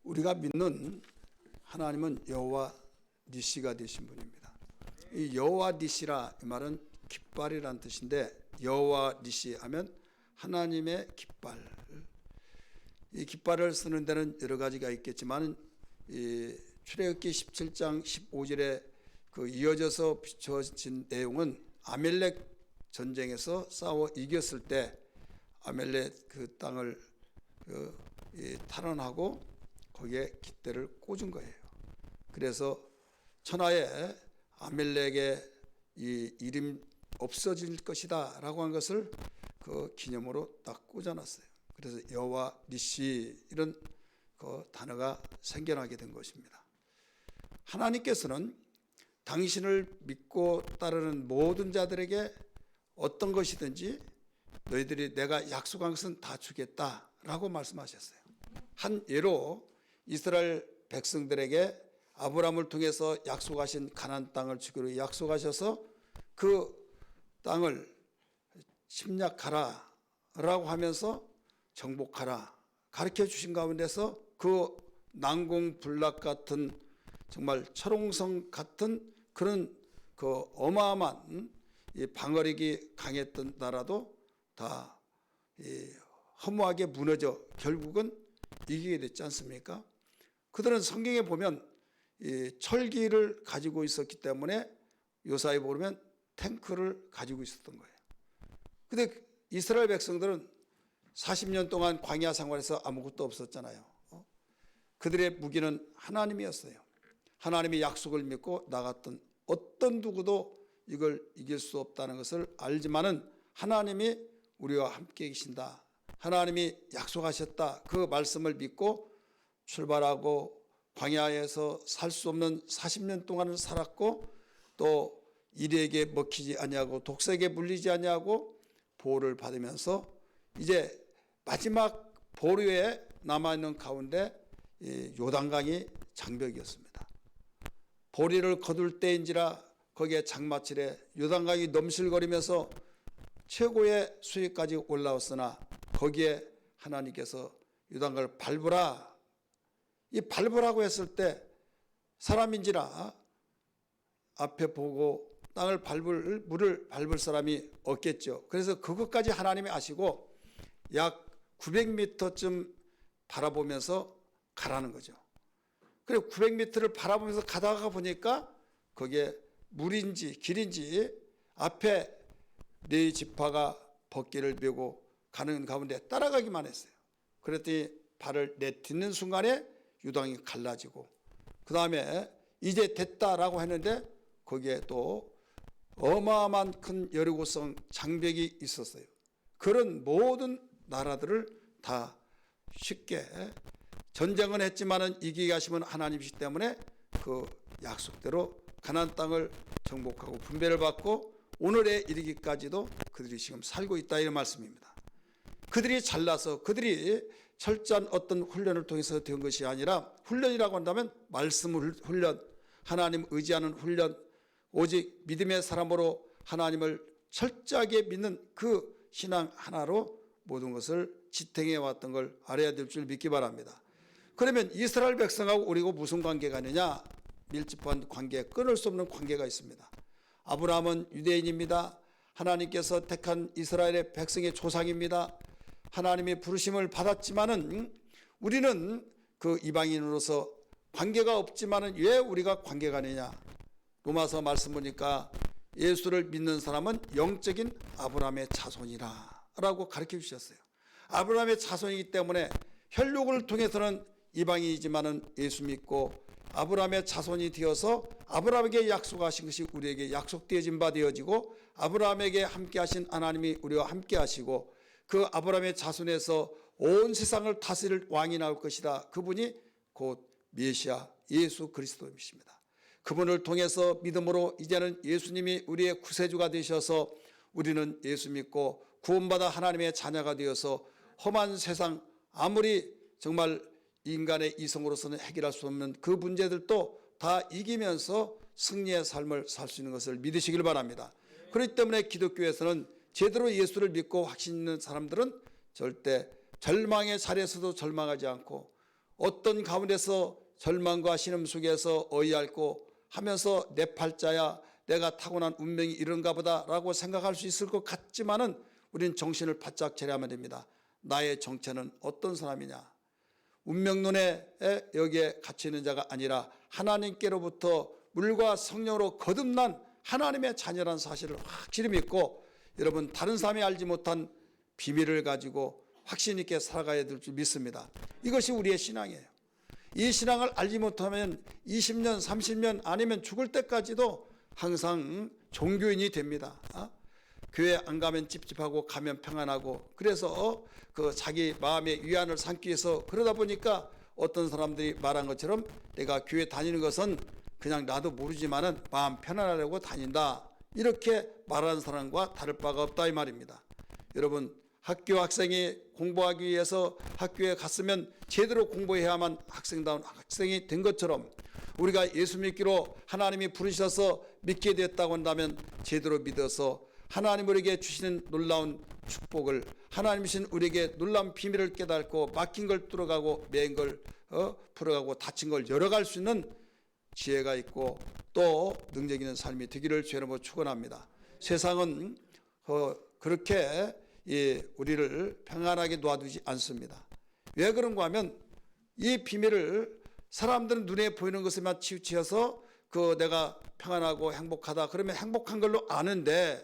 우리가 믿는 하나님은 여호와 니시가 되신 분입니다. 이 여호와 니시라 이 말은 깃발이란 뜻인데, 여호와 니시 하면 하나님의 깃발. 이 깃발을 쓰는 데는 여러 가지가 있겠지만, 이 출애굽기 17장 15절에 그 이어져서 비춰진 내용은 아멜렉 전쟁에서 싸워 이겼을 때 아멜렉 그 땅을 탈환하고 거기에 깃대를 꽂은 거예요. 그래서 천하에 아멜렉의 이 이름 없어질 것이다 라고 한 것을 그 기념으로 딱 꽂아놨어요. 그래서 여호와 니시 이런 그 단어가 생겨나게 된 것입니다. 하나님께서는 당신을 믿고 따르는 모든 자들에게 어떤 것이든지 너희들이 내가 약속한 것은 다 주겠다라고 말씀하셨어요. 한 예로 이스라엘 백성들에게 아브라함을 통해서 약속하신 가나안 땅을 주기로 약속하셔서 그 땅을 침략하라라고 하면서 정복하라 가르쳐 주신 가운데서 그 난공불락 같은 정말 철옹성 같은 그런 그 어마어마한 이 방어력이 강했던 나라도 다 허무하게 무너져 결국은 이기게 됐지 않습니까? 그들은 성경에 보면 이 철기를 가지고 있었기 때문에 요사에 보면 탱크를 가지고 있었던 거예요. 근데 이스라엘 백성들은 40년 동안 광야 생활에서 아무것도 없었잖아요. 그들의 무기는 하나님이었어요. 하나님의 약속을 믿고 나갔던 어떤 누구도 이걸 이길 수 없다는 것을 알지만은 하나님이 우리와 함께 계신다, 하나님이 약속하셨다, 그 말씀을 믿고 출발하고 광야에서 살 수 없는 40년 동안을 살았고, 또 이리에게 먹히지 아니하고 독색에 물리지 아니하고 보호를 받으면서 이제 마지막 보류에 남아있는 가운데 요단강이 장벽이었습니다. 보리를 거둘 때인지라 거기에 장마철에 요단강이 넘실거리면서 최고의 수위까지 올라왔으나 거기에 하나님께서 요단강을 밟으라, 이 밟으라고 했을 때 사람인지라 앞에 보고 땅을 밟을, 물을 밟을 사람이 없겠죠. 그래서 그것까지 하나님이 아시고 약 900m쯤 바라보면서 가라는 거죠. 그리고 900m를 바라보면서 가다가 보니까 거기에 물인지 길인지 앞에 네 지파가 벗기를 메고 가는 가운데 따라가기만 했어요. 그랬더니 발을 내딛는 순간에 요단강이 갈라지고, 그 다음에 이제 됐다라고 했는데 거기에 또 어마어마한 큰 여리고성 장벽이 있었어요. 그런 모든 나라들을 다 쉽게 전쟁은 했지만은 이기게 하시면 하나님이시기 때문에 그 약속대로 가나안 땅을 정복하고 분배를 받고 오늘에 이르기까지도 그들이 지금 살고 있다, 이런 말씀입니다. 그들이 잘나서 그들이 철저한 어떤 훈련을 통해서 된 것이 아니라, 훈련이라고 한다면 말씀 훈련, 하나님 의지하는 훈련, 오직 믿음의 사람으로 하나님을 철저하게 믿는 그 신앙 하나로 모든 것을 지탱해 왔던 걸 알아야 될 줄 믿기 바랍니다. 그러면 이스라엘 백성하고 우리가 무슨 관계가 있느냐? 밀접한 관계, 끊을 수 없는 관계가 있습니다. 아브라함은 유대인입니다. 하나님께서 택한 이스라엘의 백성의 조상입니다. 하나님의 부르심을 받았지만은 우리는 그 이방인으로서 관계가 없지만은 왜 우리가 관계가 있느냐? 로마서 말씀 보니까 예수를 믿는 사람은 영적인 아브라함의 자손이라 라고 가르쳐 주셨어요. 아브라함의 자손이기 때문에 혈육을 통해서는 이방인이지만은 예수 믿고 아브라함의 자손이 되어서 아브라함에게 약속하신 것이 우리에게 약속되어진 바 되어지고, 아브라함에게 함께 하신 하나님이 우리와 함께 하시고, 그 아브라함의 자손에서 온 세상을 다스릴 왕이 나올 것이다. 그분이 곧 메시아 예수 그리스도이십니다. 그분을 통해서 믿음으로 이제는 예수님이 우리의 구세주가 되셔서 우리는 예수 믿고 구원받아 하나님의 자녀가 되어서 험한 세상, 아무리 정말 인간의 이성으로서는 해결할 수 없는 그 문제들도 다 이기면서 승리의 삶을 살 수 있는 것을 믿으시길 바랍니다. 그렇기 때문에 기독교에서는 제대로 예수를 믿고 확신 있는 사람들은 절대 절망의 자리에서도 절망하지 않고 어떤 가운데서 절망과 신음 속에서 어이없고 하면서 내 팔자야, 내가 타고난 운명이 이런가 보다라고 생각할 수 있을 것 같지만은 우리는 정신을 바짝 차려야만 됩니다. 나의 정체는 어떤 사람이냐? 운명론에 여기에 갇혀 있는 자가 아니라 하나님께로부터 물과 성령으로 거듭난 하나님의 자녀라는 사실을 확실히 믿고, 여러분 다른 사람이 알지 못한 비밀을 가지고 확신 있게 살아가야 될 줄 믿습니다. 이것이 우리의 신앙이에요. 이 신앙을 알지 못하면 20년 30년 아니면 죽을 때까지도 항상 종교인이 됩니다. 교회 안 가면 찝찝하고 가면 평안하고, 그래서 그 자기 마음의 위안을 삼기 위해서, 그러다 보니까 어떤 사람들이 말한 것처럼 내가 교회 다니는 것은 그냥 나도 모르지만은 마음 편안하려고 다닌다, 이렇게 말하는 사람과 다를 바가 없다 이 말입니다. 여러분, 학교 학생이 공부하기 위해서 학교에 갔으면 제대로 공부해야만 학생다운 학생이 된 것처럼, 우리가 예수 믿기로 하나님이 부르셔서 믿게 됐다고 한다면 제대로 믿어서 하나님 우리에게 주시는 놀라운 축복을, 하나님이신 우리에게 놀라운 비밀을 깨닫고 막힌 걸 뚫어가고 매인 걸 풀어가고 다친 걸 열어갈 수 있는 지혜가 있고 또 능력 있는 삶이 되기를 주의 이름으로 축원합니다. 세상은 그렇게 우리를 평안하게 놔두지 않습니다. 왜 그런가 하면 이 비밀을 사람들은 눈에 보이는 것에만 치우쳐서 내가 평안하고 행복하다 그러면 행복한 걸로 아는데,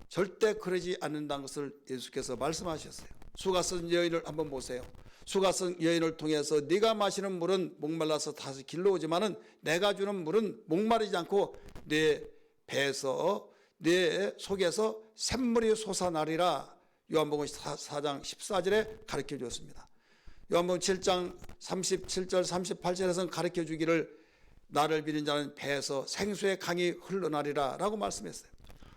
절대 그러지 않는다는 것을 예수께서 말씀하셨어요. 수가 쓴 여인을 한번 보세요. 수가 쓴 여인을 통해서 네가 마시는 물은 목말라서 다시 길러 오지만은 내가 주는 물은 목마르지 않고 네 배에서 네 속에서 샘물이 솟아나리라. 요한복음 4장 14절에 가르쳐 주었습니다. 요한복음 7장 37절 38절에서는 가르쳐 주기를 나를 믿는 자는 배에서 생수의 강이 흘러나리라 라고 말씀했어요.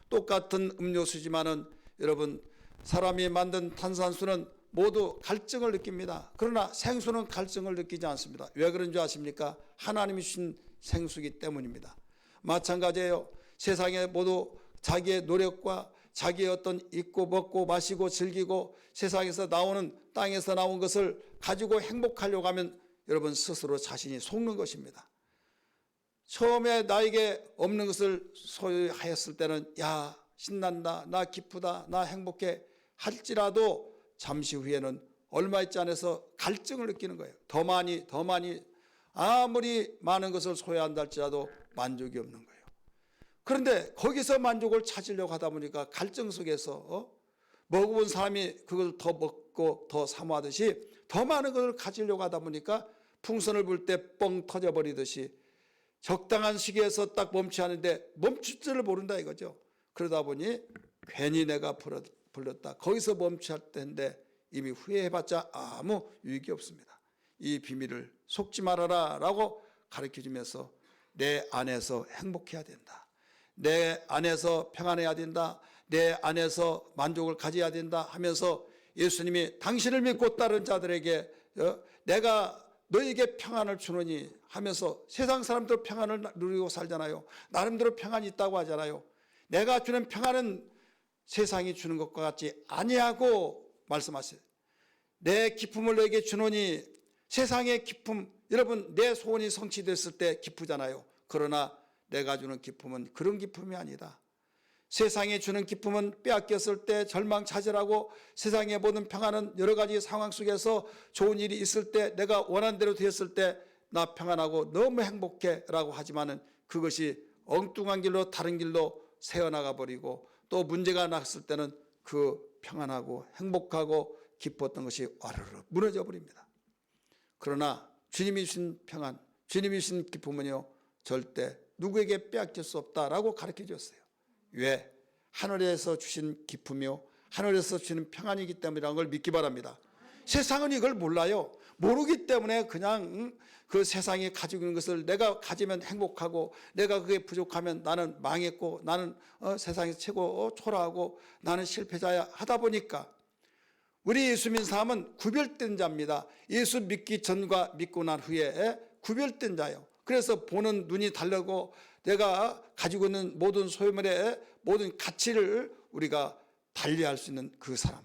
똑같은 음료수지만은 여러분, 사람이 만든 탄산수는 모두 갈증을 느낍니다. 그러나 생수는 갈증을 느끼지 않습니다. 왜 그런 줄 아십니까? 하나님이 주신 생수이기 때문입니다. 마찬가지예요. 세상에 모두 자기의 노력과 자기의 어떤 입고 먹고 마시고 즐기고 세상에서 나오는, 땅에서 나온 것을 가지고 행복하려고 하면 여러분 스스로 자신이 속는 것입니다. 처음에 나에게 없는 것을 소유하였을 때는 야 신난다, 나 기쁘다, 나 행복해 할지라도 잠시 후에는 얼마 있지 않아서 갈증을 느끼는 거예요. 더 많이 아무리 많은 것을 소유한다 할지라도 만족이 없는 거예요. 그런데 거기서 만족을 찾으려고 하다 보니까 갈증 속에서 먹어본 사람이 그걸 더 먹고 더 사모하듯이 더 많은 것을 가지려고 하다 보니까 풍선을 불 때 뻥 터져버리듯이 적당한 시기에서 딱 멈춰야 하는데 멈출 줄을 모른다 이거죠. 그러다 보니 괜히 내가 불렀다. 거기서 멈춰야 할 텐데 이미 후회해봤자 아무 유익이 없습니다. 이 비밀을 속지 말아라 라고 가르쳐주면서 내 안에서 행복해야 된다. 내 안에서 평안해야 된다. 내 안에서 만족을 가져야 된다 하면서 예수님이 당신을 믿고 따른 자들에게 내가 너에게 평안을 주노니 하면서, 세상 사람들 평안을 누리고 살잖아요. 나름대로 평안이 있다고 하잖아요. 내가 주는 평안은 세상이 주는 것과 같지 아니하고 말씀하세요. 내 기쁨을 너에게 주노니, 세상의 기쁨, 여러분 내 소원이 성취됐을 때 기쁘잖아요. 그러나 내가 주는 기쁨은 그런 기쁨이 아니다. 세상에 주는 기쁨은 빼앗겼을 때 절망차절하고 세상의 모든 평안은 여러 가지 상황 속에서 좋은 일이 있을 때 내가 원한 대로 되었을 때 나 평안하고 너무 행복해 라고 하지만은 그것이 엉뚱한 길로 다른 길로 새어나가 버리고 또 문제가 났을 때는 그 평안하고 행복하고 기뻤던 것이 와르르 무너져 버립니다. 그러나 주님이 주신 평안, 주님이 주신 기쁨은요 절대 누구에게 빼앗길 수 없다라고 가르쳐 줬어요. 왜? 하늘에서 주신 기쁨이요 하늘에서 주시는 평안이기 때문이라는 걸 믿기 바랍니다. 세상은 이걸 몰라요. 모르기 때문에 그냥 그 세상이 가지고 있는 것을 내가 가지면 행복하고 내가 그게 부족하면 나는 망했고 나는 세상에서 최고 초라하고 나는 실패자야 하다 보니까, 우리 예수 믿는 사람은 구별된 자입니다. 예수 믿기 전과 믿고 난 후에 구별된 자예요. 그래서 보는 눈이 다르고 내가 가지고 있는 모든 소유물의 모든 가치를 우리가 달리할 수 있는 그 사람,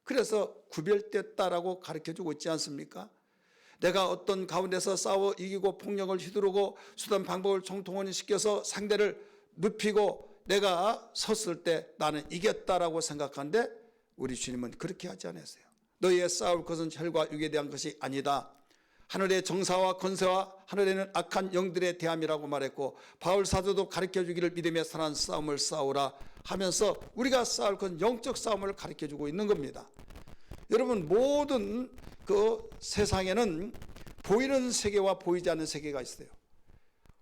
그래서 구별됐다라고 가르쳐주고 있지 않습니까? 내가 어떤 가운데서 싸워 이기고 폭력을 휘두르고 수단 방법을 총동원시켜서 상대를 눕히고 내가 섰을 때 나는 이겼다라고 생각하는데 우리 주님은 그렇게 하지 않았어요. 너희의 싸울 것은 혈과 육에 대한 것이 아니다. 하늘의 정사와 권세와 하늘에는 악한 영들에 대함이라고 말했고, 바울 사도도 가르쳐주기를 믿음의 선한 싸움을 싸우라 하면서 우리가 싸울 건 영적 싸움을 가르쳐주고 있는 겁니다. 여러분, 모든 그 세상에는 보이는 세계와 보이지 않는 세계가 있어요.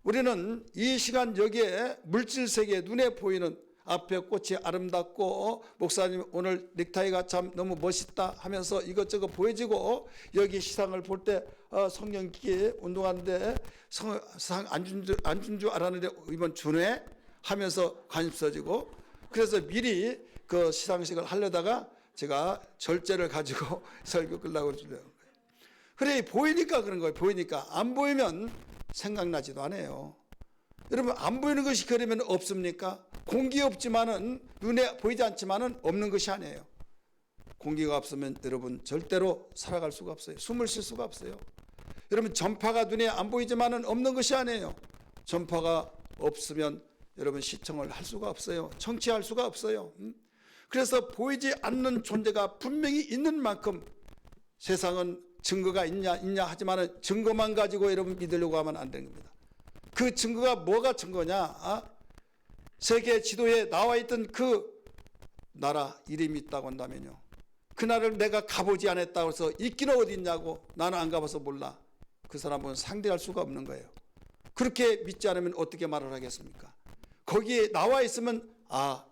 우리는 이 시간 여기에 물질 세계, 눈에 보이는 앞에 꽃이 아름답고 목사님 오늘 넥타이가 참 너무 멋있다 하면서 이것저것 보여지고, 여기 시상을 볼 때 성령 기계 운동하는데 상 안 준 줄 알았는데 이번 주네 하면서 관심 써지고, 그래서 미리 그 시상식을 하려다가 제가 절제를 가지고 설교 끌라고 주려고 거예요. 그래, 보이니까 그런 거예요. 보이니까. 안 보이면 생각나지도 않아요. 여러분, 안 보이는 것이 그러면 없습니까? 공기 없지만은, 눈에 보이지 않지만은 없는 것이 아니에요. 공기가 없으면 여러분 절대로 살아갈 수가 없어요. 숨을 쉴 수가 없어요. 여러분, 전파가 눈에 안 보이지만은 없는 것이 아니에요. 전파가 없으면 여러분 시청을 할 수가 없어요. 청취할 수가 없어요. 그래서 보이지 않는 존재가 분명히 있는 만큼 세상은 증거가 있냐 하지만은 증거만 가지고 여러분 믿으려고 하면 안 되는 겁니다. 그 증거가 뭐가 증거냐? 세계 지도에 나와 있던 그 나라 이름이 있다고 한다면요, 그 나라를 내가 가보지 않았다고 해서 있기는 어디 있냐고, 나는 안 가봐서 몰라, 그 사람은 상대할 수가 없는 거예요. 그렇게 믿지 않으면 어떻게 말을 하겠습니까? 거기에 나와 있으면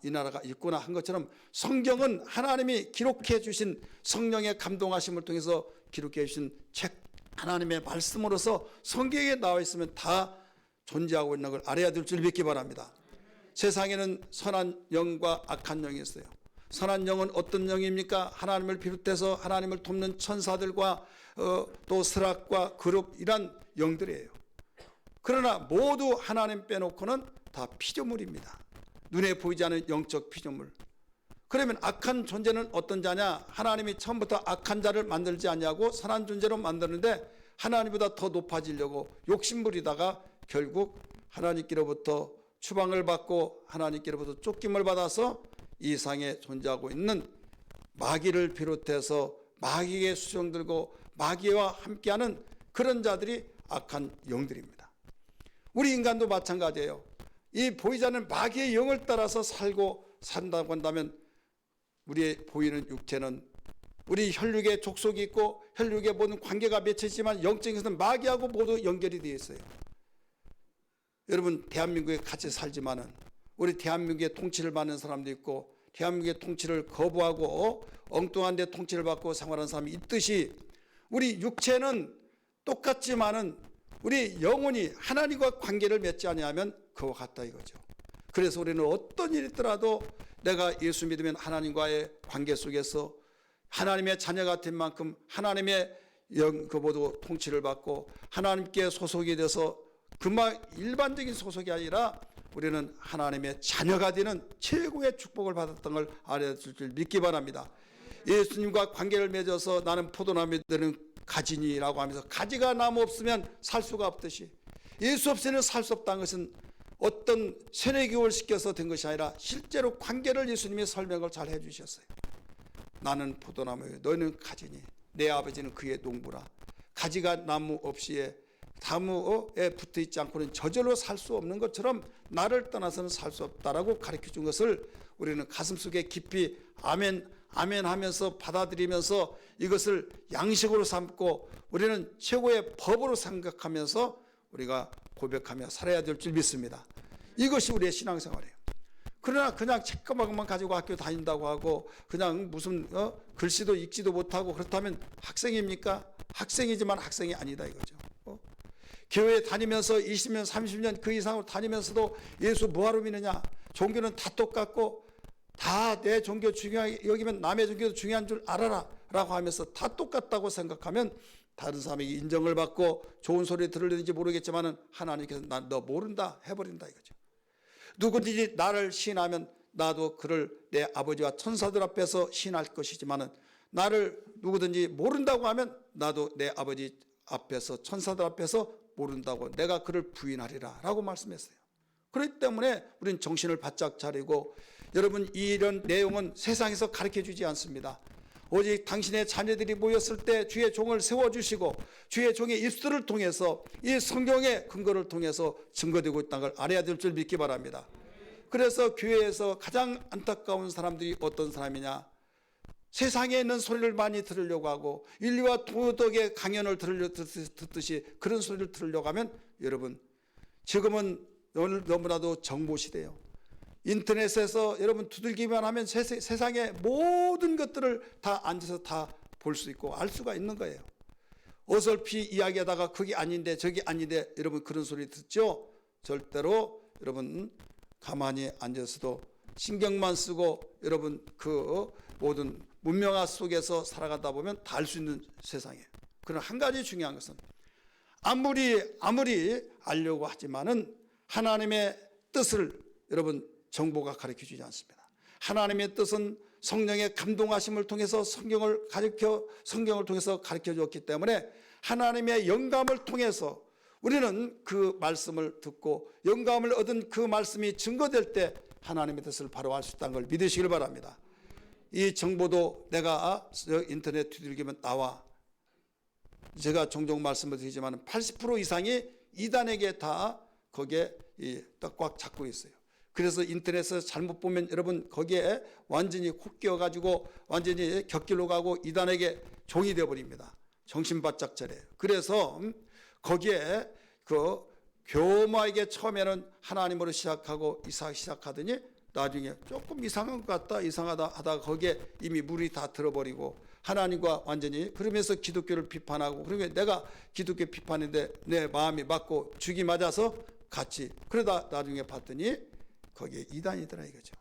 이 나라가 있구나 한 것처럼, 성경은 하나님이 기록해 주신 성령의 감동하심을 통해서 기록해 주신 책, 하나님의 말씀으로서 성경에 나와 있으면 다 존재하고 있는 걸 알아야 될 줄 믿기 바랍니다. 세상에는 선한 영과 악한 영이 있어요. 선한 영은 어떤 영입니까? 하나님을 비롯해서 하나님을 돕는 천사들과 또 스락과 그룹, 이란 영들이에요. 그러나 모두 하나님 빼놓고는 다 피조물입니다. 눈에 보이지 않는 영적 피조물. 그러면 악한 존재는 어떤 자냐? 하나님이 처음부터 악한 자를 만들지 않냐고 선한 존재로 만드는데, 하나님보다 더 높아지려고 욕심부리다가 결국 하나님께로부터 추방을 받고 하나님께로부터 쫓김을 받아서 이 상에 존재하고 있는 마귀를 비롯해서 마귀의 수종 들고 마귀와 함께하는 그런 자들이 악한 영들입니다. 우리 인간도 마찬가지예요. 이 보이지 않는 마귀의 영을 따라서 살고 산다고 한다면, 우리의 보이는 육체는 우리 혈육에 족속이 있고 혈육에 모든 관계가 맺혀있지만 영적에서는 마귀하고 모두 연결이 되어 있어요. 여러분, 대한민국에 같이 살지만은 우리 대한민국의 통치를 받는 사람도 있고 대한민국의 통치를 거부하고 엉뚱한 데 통치를 받고 생활하는 사람이 있듯이, 우리 육체는 똑같지만은 우리 영혼이 하나님과 관계를 맺지 않으면 그와 같다 이거죠. 그래서 우리는 어떤 일이 있더라도 내가 예수 믿으면 하나님과의 관계 속에서 하나님의 자녀가 된 만큼 하나님의 그보다 통치를 받고 하나님께 소속이 돼서 그만 일반적인 소속이 아니라 우리는 하나님의 자녀가 되는 최고의 축복을 받았던 걸 알아줄 줄 믿기 바랍니다. 예수님과 관계를 맺어서 나는 포도나무에 드는 가지니라고 하면서, 가지가 나무 없으면 살 수가 없듯이 예수 없이는 살 수 없다는 것은 어떤 세뇌교육을 시켜서 된 것이 아니라 실제로 관계를 예수님이 설명을 잘 해주셨어요. 나는 포도나무요, 너는 가지니, 내 아버지는 그의 농부라. 가지가 나무 없이에 나무에 붙어있지 않고는 저절로 살 수 없는 것처럼 나를 떠나서는 살 수 없다라고 가르쳐준 것을 우리는 가슴속에 깊이 아멘 아멘 하면서 받아들이면서 이것을 양식으로 삼고 우리는 최고의 법으로 생각하면서 우리가 고백하며 살아야 될 줄 믿습니다. 이것이 우리의 신앙생활이에요. 그러나 그냥 책가방만 가지고 학교 다닌다고 하고 그냥 무슨 글씨도 읽지도 못하고 그렇다면 학생입니까? 학생이지만 학생이 아니다 이거죠. 교회 다니면서 20년 30년 그 이상으로 다니면서도 예수 뭐하러 믿느냐, 종교는 다 똑같고 다 내 종교 중요하게 여기면 남의 종교도 중요한 줄 알아라 라고 하면서 다 똑같다고 생각하면 다른 사람에게 인정을 받고 좋은 소리 들으려는지 모르겠지만 하나님께서 너 모른다 해버린다 이거죠. 누구든지 나를 시인하면 나도 그를 내 아버지와 천사들 앞에서 시인할 것이지만 나를 누구든지 모른다고 하면 나도 내 아버지 앞에서 천사들 앞에서 모른다고 내가 그를 부인하리라 라고 말씀했어요. 그렇기 때문에 우리는 정신을 바짝 차리고, 여러분, 이런 내용은 세상에서 가르쳐주지 않습니다. 오직 당신의 자녀들이 모였을 때 주의 종을 세워주시고 주의 종의 입술을 통해서 이 성경의 근거를 통해서 증거되고 있다는 걸 알아야 될 줄 믿기 바랍니다. 그래서 교회에서 가장 안타까운 사람들이 어떤 사람이냐, 세상에 있는 소리를 많이 들으려고 하고 인류와 도덕의 강연을 듣듯이 그런 소리를 들으려고 하면, 여러분, 지금은 오늘 너무나도 정보 시대예요. 인터넷에서 여러분 두들기만 하면 세상의 모든 것들을 다 앉아서 다 볼 수 있고 알 수가 있는 거예요. 어설피 이야기하다가 그게 아닌데 저게 아닌데, 여러분 그런 소리 듣죠? 절대로 여러분 가만히 앉아서도 신경만 쓰고 여러분 그 모든 문명화 속에서 살아가다 보면 다 알 수 있는 세상이에요. 그러나 한 가지 중요한 것은 아무리 알려고 하지만은 하나님의 뜻을 여러분 정보가 가르쳐 주지 않습니다. 하나님의 뜻은 성령의 감동하심을 통해서 성경을 통해서 가르쳐 주었기 때문에 하나님의 영감을 통해서 우리는 그 말씀을 듣고 영감을 얻은 그 말씀이 증거될 때 하나님의 뜻을 바로 알 수 있다는 걸 믿으시길 바랍니다. 이 정보도 내가 인터넷 뒤들기면 나와. 제가 종종 말씀을 드리지만 80% 이상이 이단에게 다 거기에 꽉 잡고 있어요. 그래서 인터넷에서 잘못 보면 여러분 거기에 완전히 콕 끼어가지고 완전히 곁길로 가고 이단에게 종이 되어버립니다. 정신 바짝 차려요. 그래서 거기에 그 교마에게 처음에는 하나님으로 시작하고 시작하더니 나중에 조금 이상한 것 같다, 이상하다 하다가 거기에 이미 물이 다 들어버리고 하나님과 완전히, 그러면서 기독교를 비판하고, 그러면 내가 기독교 비판인데 내 마음이 맞고 죽이 맞아서 같이, 그러다 나중에 봤더니 거기에 이단이더라 이거죠.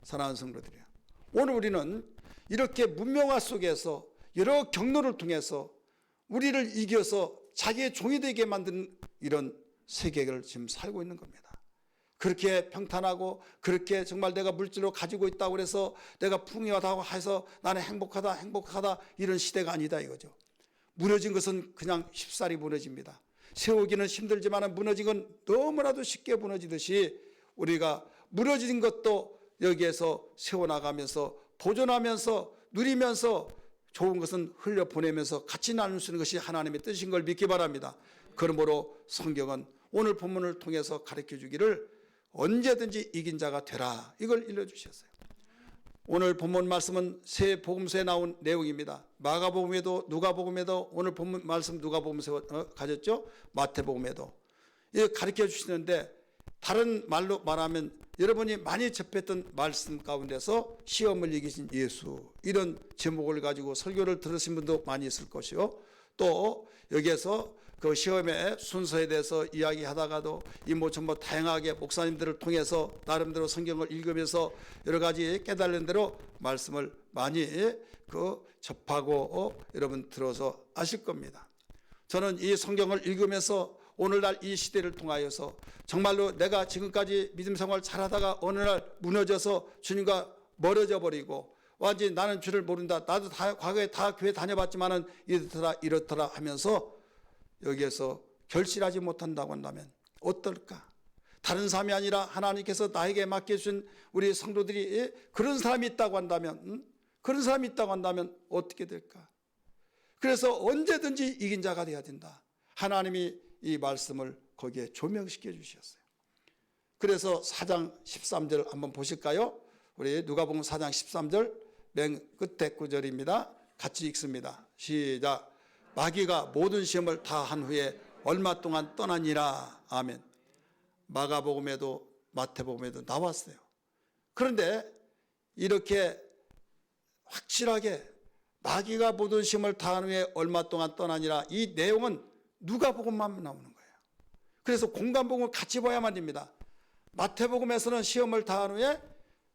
사랑하는 성도들이요, 오늘 우리는 이렇게 문명화 속에서 여러 경로를 통해서 우리를 이겨서 자기의 종이 되게 만드는 이런 세계를 지금 살고 있는 겁니다. 그렇게 평탄하고 그렇게 정말 내가 물질로 가지고 있다고 그래서 내가 풍요하다고 해서 나는 행복하다 이런 시대가 아니다 이거죠. 무너진 것은 그냥 쉽사리 무너집니다. 세우기는 힘들지만 무너진 건 너무나도 쉽게 무너지듯이 우리가 무너진 것도 여기에서 세워나가면서 보존하면서 누리면서 좋은 것은 흘려보내면서 같이 나눌 수 있는 것이 하나님의 뜻인 걸 믿기 바랍니다. 그러므로 성경은 오늘 본문을 통해서 가르쳐 주기를 언제든지 이긴 자가 되라, 이걸 일러주셨어요. 오늘 본문 말씀은 새 복음서에 나온 내용입니다. 마가복음에도 누가복음에도, 오늘 본문 말씀 누가복음서 가졌죠? 마태복음에도 가르쳐 주시는데, 다른 말로 말하면 여러분이 많이 접했던 말씀 가운데서 시험을 이기신 예수, 이런 제목을 가지고 설교를 들으신 분도 많이 있을 것이요. 또 여기에서 그 시험의 순서에 대해서 이야기하다가도 이모저모 다양하게 목사님들을 통해서 나름대로 성경을 읽으면서 여러 가지 깨달은 대로 말씀을 많이 접하고 여러분 들어서 아실 겁니다. 저는 이 성경을 읽으면서 오늘날 이 시대를 통하여서 정말로 내가 지금까지 믿음 생활 잘하다가 어느 날 무너져서 주님과 멀어져 버리고 완전히 나는 주를 모른다, 나도 다 과거에 다 교회 다녀봤지만은 이렇더라 하면서 여기에서 결실하지 못한다고 한다면 어떨까? 다른 사람이 아니라 하나님께서 나에게 맡겨주신 우리 성도들이 그런 사람이 있다고 한다면, 그런 사람이 있다고 한다면 어떻게 될까? 그래서 언제든지 이긴 자가 되어야 된다. 하나님이 이 말씀을 거기에 조명시켜 주셨어요. 그래서 4장 13절 한번 보실까요? 우리 누가복음 4장 13절 맨 끝에 구절입니다. 같이 읽습니다. 시작. 마귀가 모든 시험을 다 한 후에 얼마 동안 떠나니라. 아멘. 마가복음에도 마태복음에도 나왔어요. 그런데 이렇게 확실하게 마귀가 모든 시험을 다 한 후에 얼마 동안 떠나니라, 이 내용은 누가복음만 나오는 거예요. 그래서 공간복음을 같이 봐야만 됩니다. 마태복음에서는 시험을 다 한 후에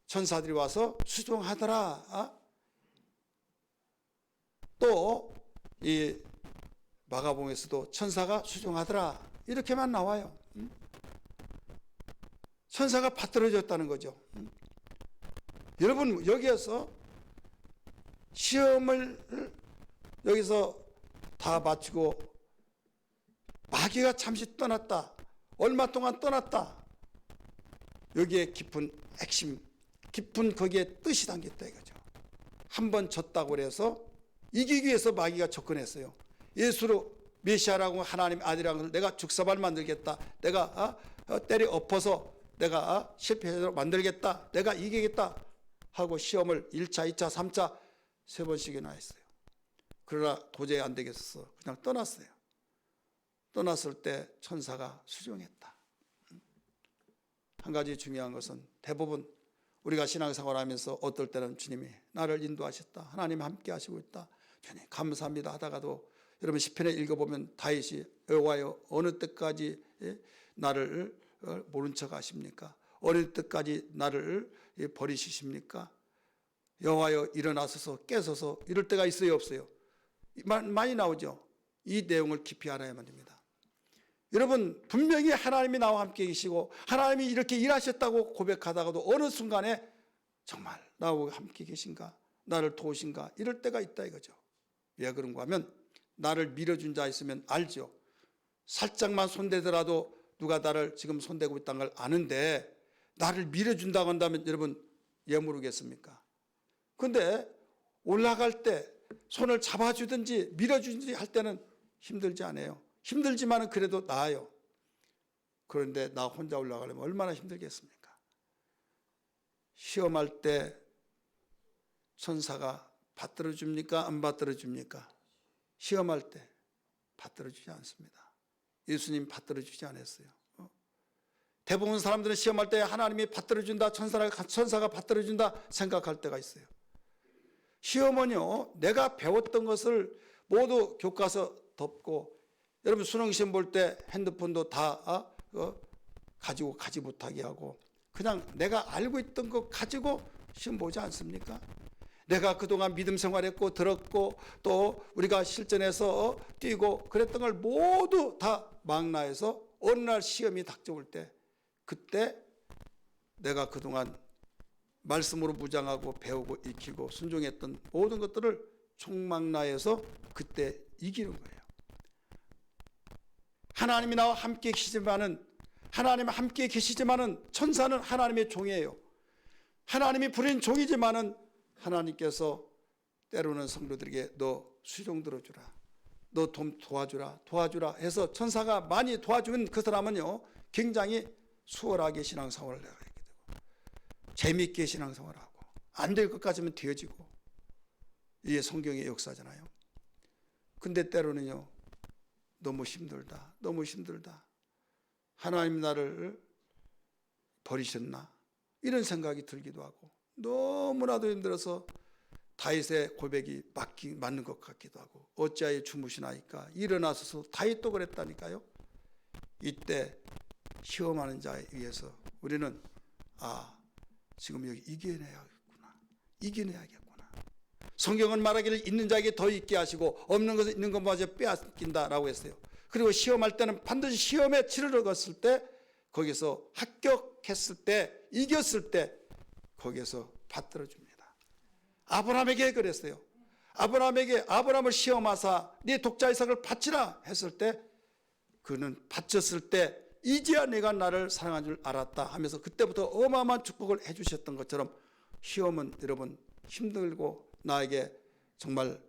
천사들이 와서 수종하더라. 또 이 마가복음에서도 천사가 수종하더라, 이렇게만 나와요. 천사가 받들어졌다는 거죠. 여러분, 여기에서 시험을 여기서 다 마치고 마귀가 잠시 떠났다. 얼마 동안 떠났다. 여기에 깊은 핵심, 깊은 거기에 뜻이 담겼다 이거죠. 한번 졌다고 해서 이기기 위해서 마귀가 접근했어요. 예수로 메시아라고 하나님 아들이라고 내가 죽사발 만들겠다. 내가 때려 엎어서 내가 실패하도록 만들겠다. 내가 이기겠다 하고 시험을 1차, 2차, 3차 3번씩이나 했어요. 그러나 도저히 안 되겠어서 그냥 떠났어요. 떠났을 때 천사가 수정했다. 한 가지 중요한 것은 대부분 우리가 신앙생활 하면서 어떨 때는 주님이 나를 인도하셨다. 하나님 함께 하시고 있다. 주님 감사합니다 하다가도 여러분 시편에 읽어보면 다윗이 여호와여 어느 때까지 나를 모른 척 하십니까? 어느 때까지 나를 버리시십니까? 여호와여 일어나소서 깨소서 이럴 때가 있어요 없어요? 많이 나오죠. 이 내용을 깊이 알아야만 됩니다. 여러분 분명히 하나님이 나와 함께 계시고 하나님이 이렇게 일하셨다고 고백하다가도 어느 순간에 정말 나와 함께 계신가? 나를 도우신가? 이럴 때가 있다 이거죠. 왜 그런가 하면 나를 밀어준 자 있으면 알죠. 살짝만 손대더라도 누가 나를 지금 손대고 있다는 걸 아는데 나를 밀어준다고 한다면 여러분 예모르겠습니까? 근데 올라갈 때 손을 잡아주든지 밀어주든지 할 때는 힘들지 않아요. 힘들지만은 그래도 나아요. 그런데 나 혼자 올라가려면 얼마나 힘들겠습니까? 시험할 때 천사가 받들어 줍니까? 안 받들어 줍니까? 시험할 때 받들어 주지 않습니다. 예수님 받들어 주지 않았어요. 대부분 사람들은 시험할 때 하나님이 받들어 준다, 천사가 받들어 준다 생각할 때가 있어요. 시험은요, 내가 배웠던 것을 모두 교과서 덮고, 여러분 수능 시험 볼 때 핸드폰도 다 가지고 가지 못하게 하고 그냥 내가 알고 있던 것 가지고 시험 보지 않습니까? 내가 그동안 믿음 생활했고 들었고 또 우리가 실전에서 뛰고 그랬던 걸 모두 다 망라해서 어느 날 시험이 닥쳐올 때 그때 내가 그동안 말씀으로 무장하고 배우고 익히고 순종했던 모든 것들을 총망라해서 그때 이기는 거예요. 하나님이 나와 함께 계시지만은 하나님 함께 계시지만은 천사는 하나님의 종이에요. 하나님이 부린 종이지만은 하나님께서 때로는 성도들에게 너 수종 들어주라, 너 좀 도와주라 해서 천사가 많이 도와주면 그 사람은요 굉장히 수월하게 신앙생활을 하게 되고 재미있게 신앙생활을 하고 안 될 것까지는 되어지고 이게 성경의 역사잖아요. 근데 때로는요 너무 힘들다 하나님 나를 버리셨나 이런 생각이 들기도 하고 너무나도 힘들어서 다윗의 고백이 맞는 것 같기도 하고 어찌하여 주무시나이까 일어나서서 다윗도 그랬다니까요. 이때 시험하는 자에 의해서 우리는 지금 여기 이겨내야겠구나. 성경은 말하기를 있는 자에게 더 있게 하시고 없는 것은 있는 것마저 빼앗긴다라고 했어요. 그리고 시험할 때는 반드시 시험에 치르렀을 때 거기서 합격했을 때 이겼을 때 거기에서 받들어 줍니다. 아브라함에게 그랬어요. 아브라함을 시험하사 네 독자 이삭을 바치라 했을 때 그는 바쳤을 때 이제야 내가 나를 사랑한 줄 알았다 하면서 그때부터 어마어마한 축복을 해주셨던 것처럼 시험은 여러분 힘들고 나에게 정말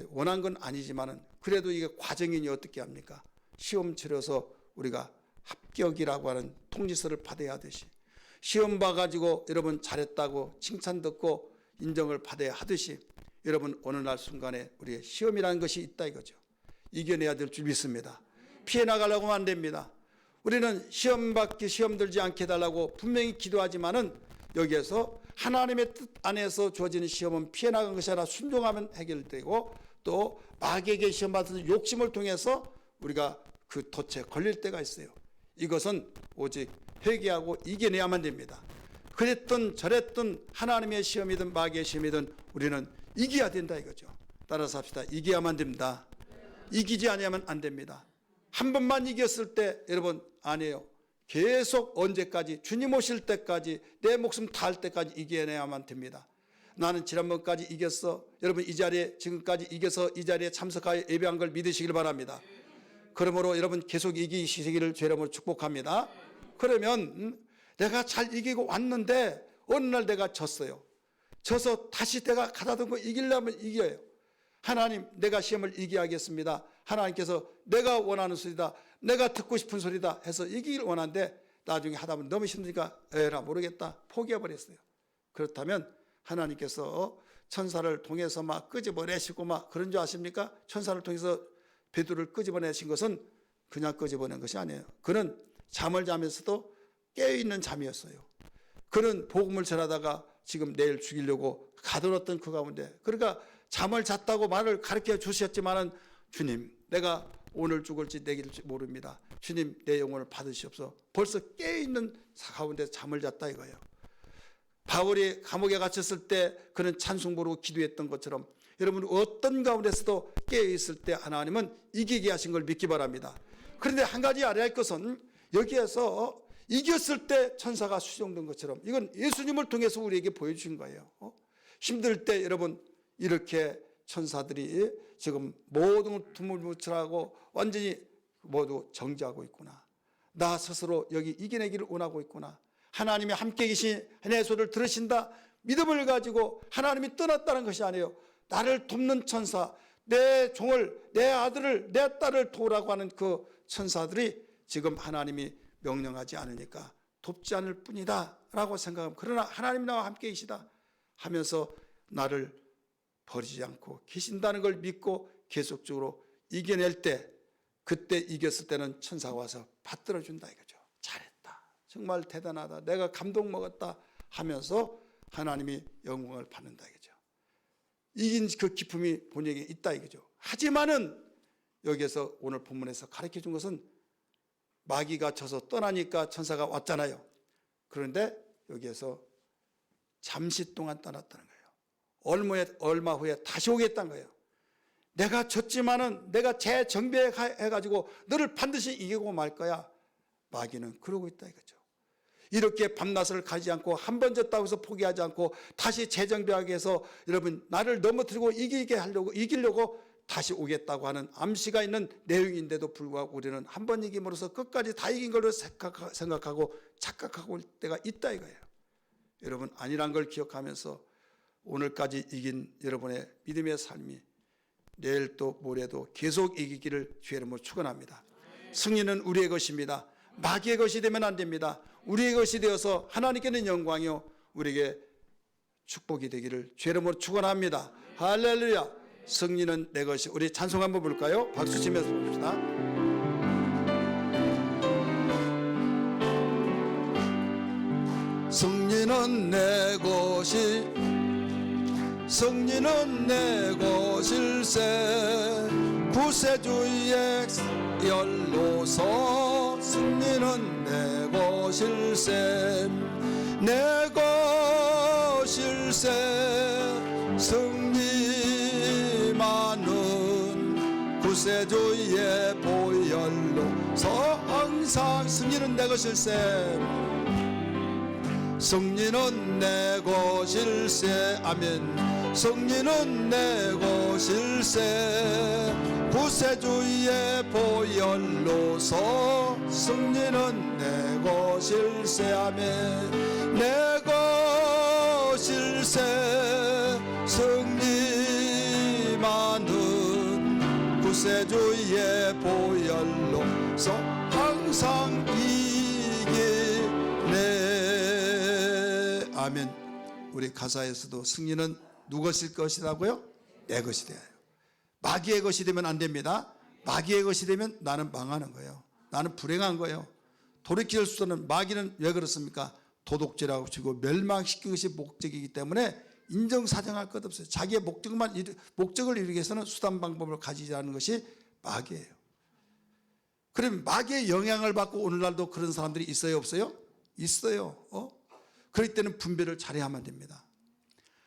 원한 건 아니지만은 그래도 이게 과정이니 어떻게 합니까? 시험 치러서 우리가 합격이라고 하는 통지서를 받아야 하듯이 시험 봐가지고 여러분 잘했다고 칭찬 듣고 인정을 받아야 하듯이 여러분 어느 날 순간에 우리의 시험이라는 것이 있다 이거죠. 이겨내야 될 줄 믿습니다. 피해 나가려고 하면 안 됩니다. 우리는 시험 들지 않게 해달라고 분명히 기도하지만은 여기에서 하나님의 뜻 안에서 주어지는 시험은 피해 나간 것이 아니라 순종하면 해결되고 또 마귀에게 시험 받은 욕심을 통해서 우리가 그 덫에 걸릴 때가 있어요. 이것은 오직 회개하고 이겨내야만 됩니다. 그랬든 저랬든 하나님의 시험이든 마귀의 시험이든 우리는 이겨야 된다 이거죠. 따라서 합시다. 이겨야만 됩니다. 이기지 않으면 안 됩니다. 한 번만 이겼을 때 여러분 아니에요. 계속 언제까지 주님 오실 때까지 내 목숨 다할 때까지 이겨내야만 됩니다. 나는 지난번까지 이겼어. 여러분 이 자리에 지금까지 이겨서 이 자리에 참석하여 예배한 걸 믿으시길 바랍니다. 그러므로 여러분 계속 이기시기를 주 이름으로 축복합니다. 그러면 내가 잘 이기고 왔는데 어느 날 내가 졌어요. 져서 다시 내가 가다듬고 이기려면 이겨요. 하나님, 내가 시험을 이기게 하겠습니다. 하나님께서 내가 원하는 소리다, 내가 듣고 싶은 소리다 해서 이기기를 원하는데 나중에 하다 보면 너무 힘드니까 에라 모르겠다 포기해버렸어요. 그렇다면 하나님께서 천사를 통해서 막 끄집어내시고 막 그런 줄 아십니까? 천사를 통해서 베드로를 끄집어내신 것은 그냥 끄집어낸 것이 아니에요. 그는 잠을 자면서도 깨어있는 잠이었어요. 그는 복음을 전하다가 지금 내일 죽이려고 가둬놨던 그 가운데, 그러니까 잠을 잤다고 말을 가르쳐 주셨지만은 주님, 내가 오늘 죽을지 내일지 모릅니다. 주님, 내 영혼을 받으시옵소서. 벌써 깨어있는 가운데 잠을 잤다 이거예요. 바울이 감옥에 갇혔을 때 그는 찬송 부르고 기도했던 것처럼 여러분 어떤 가운데서도 깨어있을 때 하나님은 이기게 하신 걸 믿기 바랍니다. 그런데 한 가지 알아야 할 것은 여기에서 이겼을 때 천사가 수정된 것처럼 이건 예수님을 통해서 우리에게 보여주신 거예요. 힘들 때 여러분 이렇게 천사들이 지금 모든 두물무출하고 완전히 모두 정지하고 있구나. 나 스스로 여기 이겨내기를 원하고 있구나. 하나님이 함께 계신 내 소리를 들으신다. 믿음을 가지고 하나님이 떠났다는 것이 아니에요. 나를 돕는 천사, 내 종을, 내 아들을, 내 딸을 도우라고 하는 그 천사들이 지금 하나님이 명령하지 않으니까 돕지 않을 뿐이다 라고 생각하면, 그러나 하나님이 나와 함께 계시다 하면서 나를 버리지 않고 계신다는 걸 믿고 계속적으로 이겨낼 때, 그때 이겼을 때는 천사가 와서 받들어 준다 이거죠. 잘했다, 정말 대단하다, 내가 감동 먹었다 하면서 하나님이 영광을 받는다 이거죠. 이긴 그 기쁨이 본인에게 있다 이거죠. 하지만은 여기에서 오늘 본문에서 가르쳐 준 것은 마귀가 져서 떠나니까 천사가 왔잖아요. 그런데 여기에서 잠시 동안 떠났다는 거예요. 얼마 후에 다시 오겠다는 거예요. 내가 졌지만은 내가 재정비해가지고 너를 반드시 이기고 말 거야. 마귀는 그러고 있다 이거죠. 이렇게 밤낮을 가지 않고 한 번 졌다고 해서 포기하지 않고 다시 재정비하게 해서 여러분 나를 넘어뜨리고 이기려고 다시 오겠다고 하는 암시가 있는 내용인데도 불구하고 우리는 한 번 이김으로써 끝까지 다 이긴 걸로 생각하고 착각하고 올 때가 있다 이거예요. 여러분 아니란 걸 기억하면서 오늘까지 이긴 여러분의 믿음의 삶이 내일 또 모레도 계속 이기기를 주의 이름으로 축원합니다. 승리는 우리의 것입니다. 마귀의 것이 되면 안 됩니다. 우리의 것이 되어서 하나님께는 영광이요 우리에게 축복이 되기를 주의 이름으로 축원합니다. 할렐루야. 승리는 내 것이. 우리 찬송 한번 부를까요? 박수 치면서 봅시다. 승리는 내 것이, 승리는 내 것일세. 구세주의 열로서 승리는 내 것일세. 내 것일세. 승리만은 구세주의 보혈로서 항상 승리는 내 것일세. 승리는 내 것일세. 아멘. 승리는 내 것일세. 구세주의 보혈로서 승리는 내 것일세. 아멘. 내 것일세. 승리만은 구세주의 보혈로서 항상 이기네. 아멘. 우리 가사에서도 승리는 누구 것일 것이라고요? 내 것이 되어요. 마귀의 것이 되면 안 됩니다. 마귀의 것이 되면 나는 망하는 거예요. 나는 불행한 거예요. 돌이킬 수 없는. 마귀는 왜 그렇습니까? 도둑질하고 치고 멸망시키는 것이 목적이기 때문에 인정사정할 것 없어요. 자기의 목적을 이루기 위해서는 수단 방법을 가지지 않는 것이 마귀예요. 그럼 마귀의 영향을 받고 오늘날도 그런 사람들이 있어요 없어요? 있어요. 그럴 때는 분별을 잘해야만 됩니다.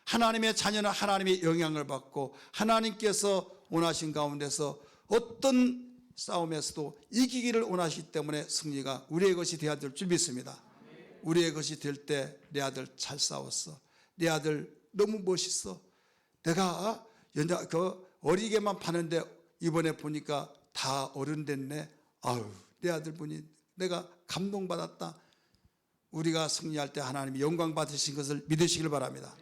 하나님의 자녀는 하나님의 영향을 받고 하나님께서 원하신 가운데서 어떤 싸움에서도 이기기를 원하시기 때문에 승리가 우리의 것이 되어야 될 줄 믿습니다. 우리의 것이 될 때 내 아들 잘 싸웠어, 내 아들 너무 멋있어, 내가 어리게만 파는데 이번에 보니까 다 어른 됐네. 아유, 내 아들분이 내가 감동받았다. 우리가 승리할 때 하나님이 영광 받으신 것을 믿으시길 바랍니다.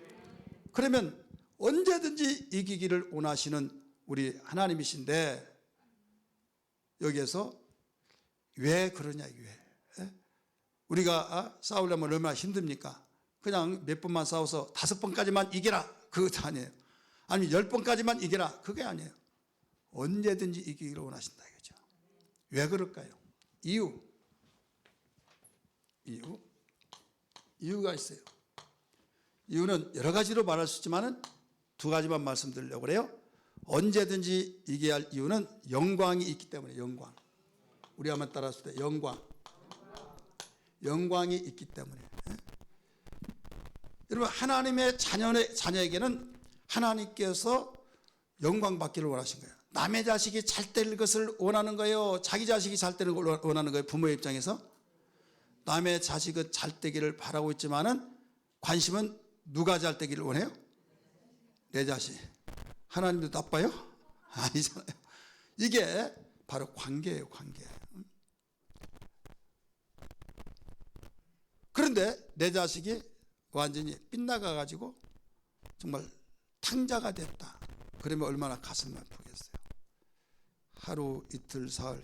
그러면 언제든지 이기기를 원하시는 우리 하나님이신데 여기에서 왜 그러냐 이게 왜? 우리가 싸우려면 얼마나 힘듭니까? 그냥 몇 번만 싸워서 5번까지만 이겨라 그것도 아니에요. 아니면 10번까지만 이겨라 그게 아니에요. 언제든지 이기기를 원하신다 이거죠. 왜 그럴까요? 이유가 있어요. 이유는 여러 가지로 말할 수 있지만 2가지만 말씀드리려고 그래요. 언제든지 이겨야 할 이유는 영광이 있기 때문에. 영광. 우리 한번 따라했을 때 영광이 있기 때문에. 여러분 하나님의 자녀에게는 하나님께서 영광 받기를 원하신 거예요. 남의 자식이 잘 될 것을 원하는 거예요? 자기 자식이 잘 되는 걸 원하는 거예요? 부모의 입장에서 남의 자식은 잘 되기를 바라고 있지만은 관심은 누가 잘 되기를 원해요? 내 자식. 하나님도 나빠요? 아니잖아요. 이게 바로 관계예요, 관계. 그런데 내 자식이 완전히 빗나가가지고 정말 탕자가 됐다. 그러면 얼마나 가슴이 아프겠어요. 하루 이틀 사흘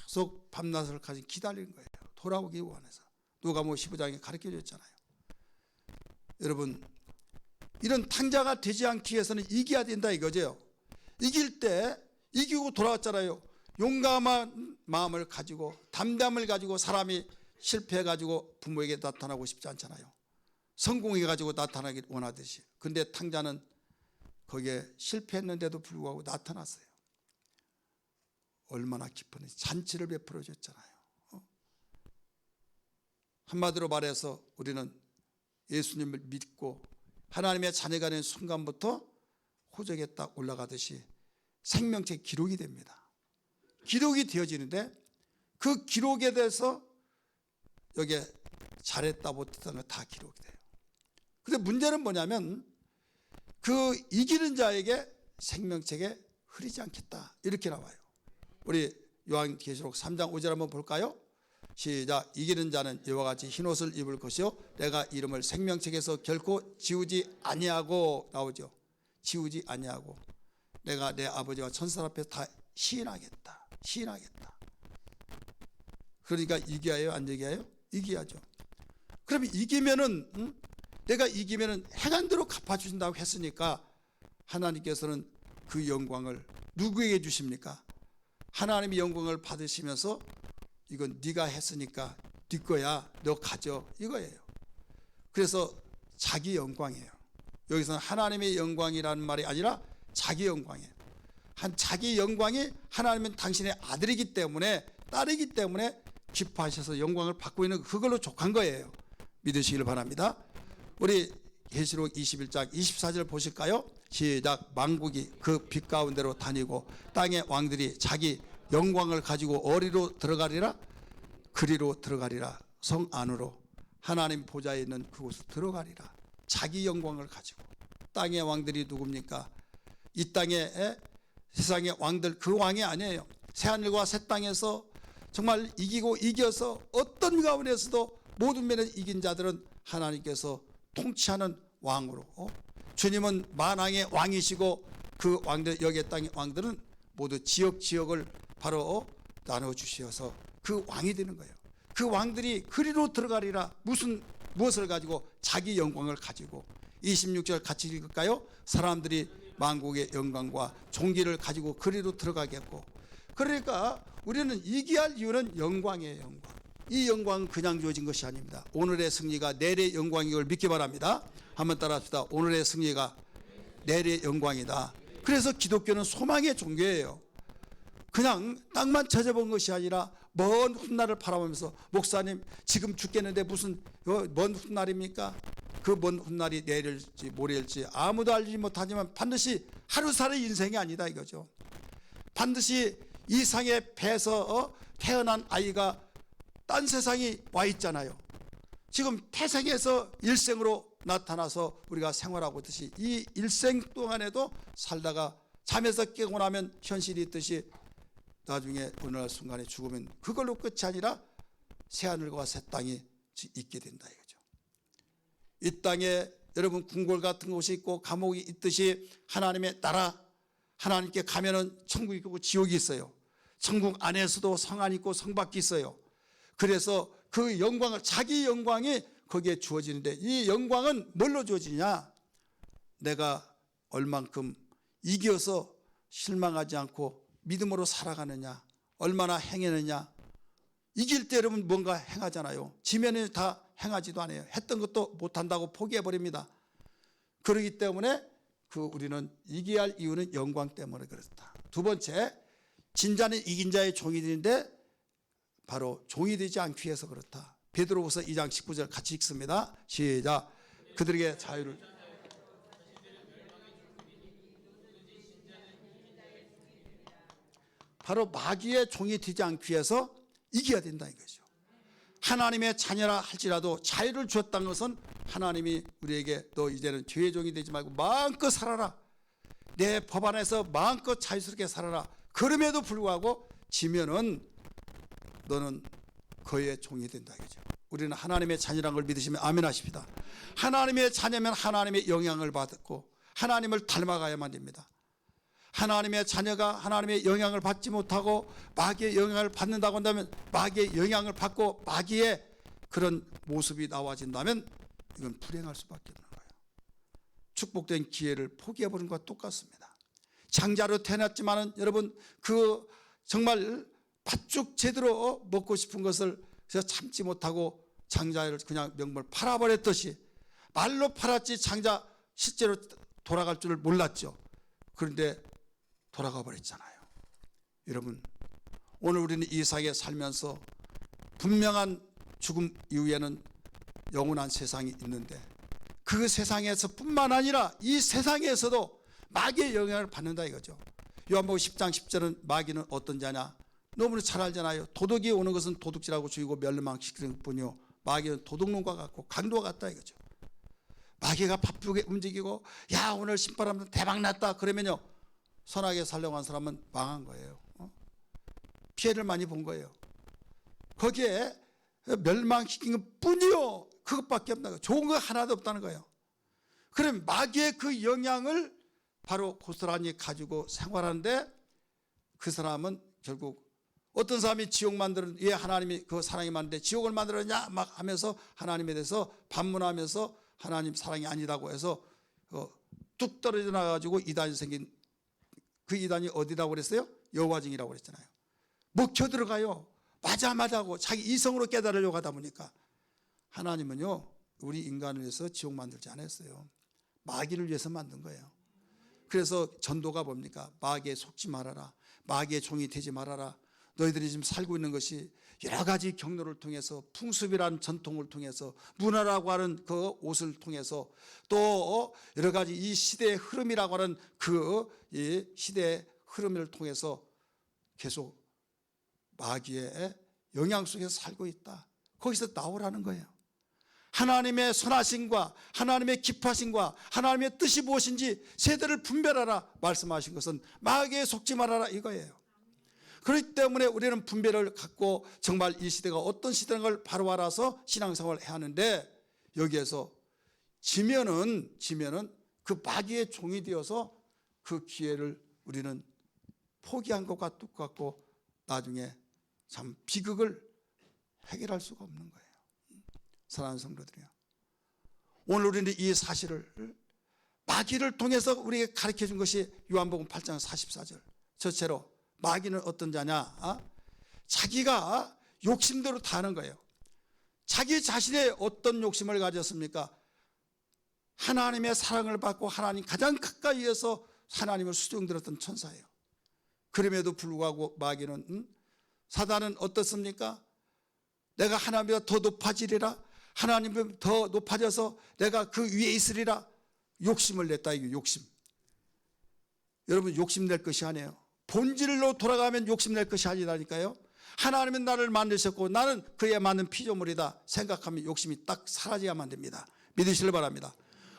계속 밤낮을 가지고 기다리는 거예요. 돌아오기 원해서. 누가복음 15장에 가르쳐 줬잖아요. 여러분 이런 탕자가 되지 않기 위해서는 이겨야 된다 이거죠. 이길 때 이기고 돌아왔잖아요. 용감한 마음을 가지고 담담을 가지고 사람이 실패해가지고 부모에게 나타나고 싶지 않잖아요. 성공해가지고 나타나길 원하듯이. 근데 탕자는 거기에 실패했는데도 불구하고 나타났어요. 얼마나 기쁜지 잔치를 베풀어 줬잖아요. 한마디로 말해서 우리는 예수님을 믿고 하나님의 자녀가 된 순간부터 호적에 딱 올라가듯이 생명책 기록이 됩니다. 기록이 되어지는데 그 기록에 대해서 여기에 잘했다 못했다는 거 다 기록이 돼요. 근데 문제는 뭐냐면 그 이기는 자에게 생명책에 흐리지 않겠다 이렇게 나와요. 우리 요한계시록 3장 5절 한번 볼까요? 시작. 이기는 자는 이와 같이 흰옷을 입을 것이요 내가 이름을 생명책에서 결코 지우지 아니하고 나오죠. 지우지 아니하고 내가 내 아버지와 천사 앞에서 다 시인하겠다. 시인하겠다. 그러니까 이겨야요 안 이겨야요? 이겨야죠. 그러면 이기면은 내가 이기면은 해간대로 갚아주신다고 했으니까 하나님께서는 그 영광을 누구에게 주십니까? 하나님이 영광을 받으시면서 이건 네가 했으니까 네 거야 너 가져 이거예요. 그래서 자기 영광이에요. 여기서는 하나님의 영광이라는 말이 아니라 자기 영광이에요. 자기 영광이 하나님은 당신의 아들이기 때문에 딸이기 때문에 기뻐하셔서 영광을 받고 있는 그걸로 족한 거예요. 믿으시길 바랍니다. 우리 계시록 21장 24절 보실까요? 시작. 만국이 그 빛 가운데로 다니고 땅의 왕들이 자기 영광을 가지고 어디로 들어가리라? 그리로 들어가리라. 성 안으로 하나님 보좌에 있는 그곳으로 들어가리라. 자기 영광을 가지고. 땅의 왕들이 누굽니까? 이 땅의 세상의 왕들 그 왕이 아니에요. 새하늘과 새 땅에서 정말 이기고 이겨서 어떤 가운데서도 모든 면에 이긴 자들은 하나님께서 통치하는 왕으로 주님은 만왕의 왕이시고 그 왕들 여기의 땅의 왕들은 모두 지역을 바로 나눠주셔서 그 왕이 되는 거예요. 그 왕들이 그리로 들어가리라. 무엇을 가지고? 자기 영광을 가지고. 26절 같이 읽을까요? 사람들이 만국의 영광과 존귀를 가지고 그리로 들어가겠고. 그러니까 우리는 이겨야 할 이유는 영광이에요. 영광. 이 영광은 그냥 주어진 것이 아닙니다. 오늘의 승리가 내일의 영광인 걸 믿기 바랍니다. 한번 따라합시다. 오늘의 승리가 내일의 영광이다. 그래서 기독교는 소망의 종교예요. 그냥 땅만 찾아본 것이 아니라 먼 훗날을 바라보면서 목사님 지금 죽겠는데 무슨 먼 훗날입니까? 그 먼 훗날이 내일일지 모레일지 아무도 알지 못하지만 반드시 하루살이 인생이 아니다 이거죠. 반드시 이 상의 배에서 태어난 아이가 딴 세상이 와 있잖아요. 지금 태생에서 일생으로 나타나서 우리가 생활하고 있듯이 이 일생 동안에도 살다가 잠에서 깨고 나면 현실이 있듯이 나중에 어느 날 순간에 죽으면 그걸로 끝이 아니라 새하늘과 새 땅이 있게 된다 이거죠. 이 땅에 여러분 궁궐 같은 곳이 있고 감옥이 있듯이 하나님의 나라, 하나님께 가면은 천국이 있고 지옥이 있어요. 천국 안에서도 성 안 있고 성 밖이 있어요. 그래서 그 영광을, 자기 영광이 거기에 주어지는데, 이 영광은 뭘로 주어지냐? 내가 얼만큼 이겨서 실망하지 않고 믿음으로 살아가느냐, 얼마나 행하느냐. 이길 때 여러분 뭔가 행하잖아요. 지면은 다 행하지도 않아요. 했던 것도 못한다고 포기해버립니다. 그렇기 때문에 우리는 이겨야 할 이유는 영광 때문에 그렇다. 두 번째, 진자는 이긴 자의 종이 되는데 바로 종이 되지 않기 위해서 그렇다. 베드로후서 2장 19절 같이 읽습니다. 시작. 그들에게 자유를. 바로 마귀의 종이 되지 않기 위해서 이겨야 된다 이거죠. 하나님의 자녀라 할지라도 자유를 주었다는 것은 하나님이 우리에게 너 이제는 죄의 종이 되지 말고 마음껏 살아라, 내 법 안에서 마음껏 자유스럽게 살아라. 그럼에도 불구하고 지면은 너는 그의 종이 된다 이거죠. 우리는 하나님의 자녀라는 걸 믿으시면 아멘 하십시다. 하나님의 자녀면 하나님의 영향을 받고 하나님을 닮아가야만 됩니다. 하나님의 자녀가 하나님의 영향을 받지 못하고 마귀의 영향을 받는다고 한다면, 마귀의 영향을 받고 마귀의 그런 모습이 나와진다면 이건 불행할 수밖에 없는 거예요. 축복된 기회를 포기해버린 것과 똑같습니다. 장자로 태어났지만은 여러분 정말 팥죽 제대로 먹고 싶은 것을 참지 못하고 장자를 그냥 명물 팔아버렸듯이, 말로 팔았지 장자 실제로 돌아갈 줄을 몰랐죠. 그런데 돌아가 버렸잖아요. 여러분, 오늘 우리는 이 세상에 살면서 분명한 죽음 이후에는 영원한 세상이 있는데, 그 세상에서 뿐만 아니라 이 세상에서도 마귀의 영향을 받는다 이거죠. 요한복음 10장 10절은 마귀는 어떤 자냐? 너무나 잘 알잖아요. 도둑이 오는 것은 도둑질하고 죽이고 멸망시키는 뿐이요, 마귀는 도둑놈과 같고 강도와 같다 이거죠. 마귀가 바쁘게 움직이고 야 오늘 신바람 대박 났다 그러면요, 선하게 살려고 한 사람은 망한 거예요. 피해를 많이 본 거예요. 거기에 멸망시킨 것 뿐이요, 그것밖에 없는 거예요. 좋은 거 하나도 없다는 거예요. 그럼 마귀의 그 영향을 바로 고스란히 가지고 생활하는데, 그 사람은 결국 어떤 사람이 지옥 만드는, 왜 하나님이 그 사랑이 많은데 지옥을 만들었냐 막 하면서 하나님에 대해서 반문하면서 하나님 사랑이 아니라고 해서 뚝 떨어져 나가지고 이단이 생긴, 그 이단이 어디라고 그랬어요? 여호와증이라고 그랬잖아요. 먹혀 들어가요. 맞아 하고 자기 이성으로 깨달으려고 하다 보니까. 하나님은요, 우리 인간을 위해서 지옥 만들지 않았어요. 마귀를 위해서 만든 거예요. 그래서 전도가 뭡니까? 마귀에 속지 말아라, 마귀의 종이 되지 말아라. 너희들이 지금 살고 있는 것이 여러 가지 경로를 통해서, 풍습이라는 전통을 통해서, 문화라고 하는 그 옷을 통해서, 또 여러 가지 이 시대의 흐름이라고 하는 이 시대의 흐름을 통해서 계속 마귀의 영향 속에서 살고 있다. 거기서 나오라는 거예요. 하나님의 선하심과 하나님의 기뻐하심과 하나님의 뜻이 무엇인지 세대를 분별하라 말씀하신 것은 마귀에 속지 말아라 이거예요. 그렇기 때문에 우리는 분별을 갖고 정말 이 시대가 어떤 시대인 걸 바로 알아서 신앙생활을 해야 하는데, 여기에서 지면은 그 마귀의 종이 되어서 그 기회를 우리는 포기한 것과 똑같고 나중에 참 비극을 해결할 수가 없는 거예요. 사랑하는 성도들이요, 오늘 우리는 이 사실을 마귀를 통해서 우리에게 가르쳐준 것이 요한복음 8장 44절. 저체로 마귀는 어떤 자냐? 자기가 욕심대로 다 하는 거예요. 자기 자신의 어떤 욕심을 가졌습니까? 하나님의 사랑을 받고 하나님 가장 가까이에서 하나님을 수종들었던 천사예요. 그럼에도 불구하고 마귀는, 사단은 어떻습니까? 내가 하나님보다 더 높아지리라, 하나님보다 더 높아져서 내가 그 위에 있으리라, 욕심을 냈다. 이게 욕심. 여러분, 욕심낼 것이 아니에요. 본질로 돌아가면 욕심낼 것이 아니라니까요. 하나님은 나를 만드셨고 나는 그에 맞는 피조물이다 생각하면 욕심이 딱 사라져야만 됩니다. 믿으시길 바랍니다.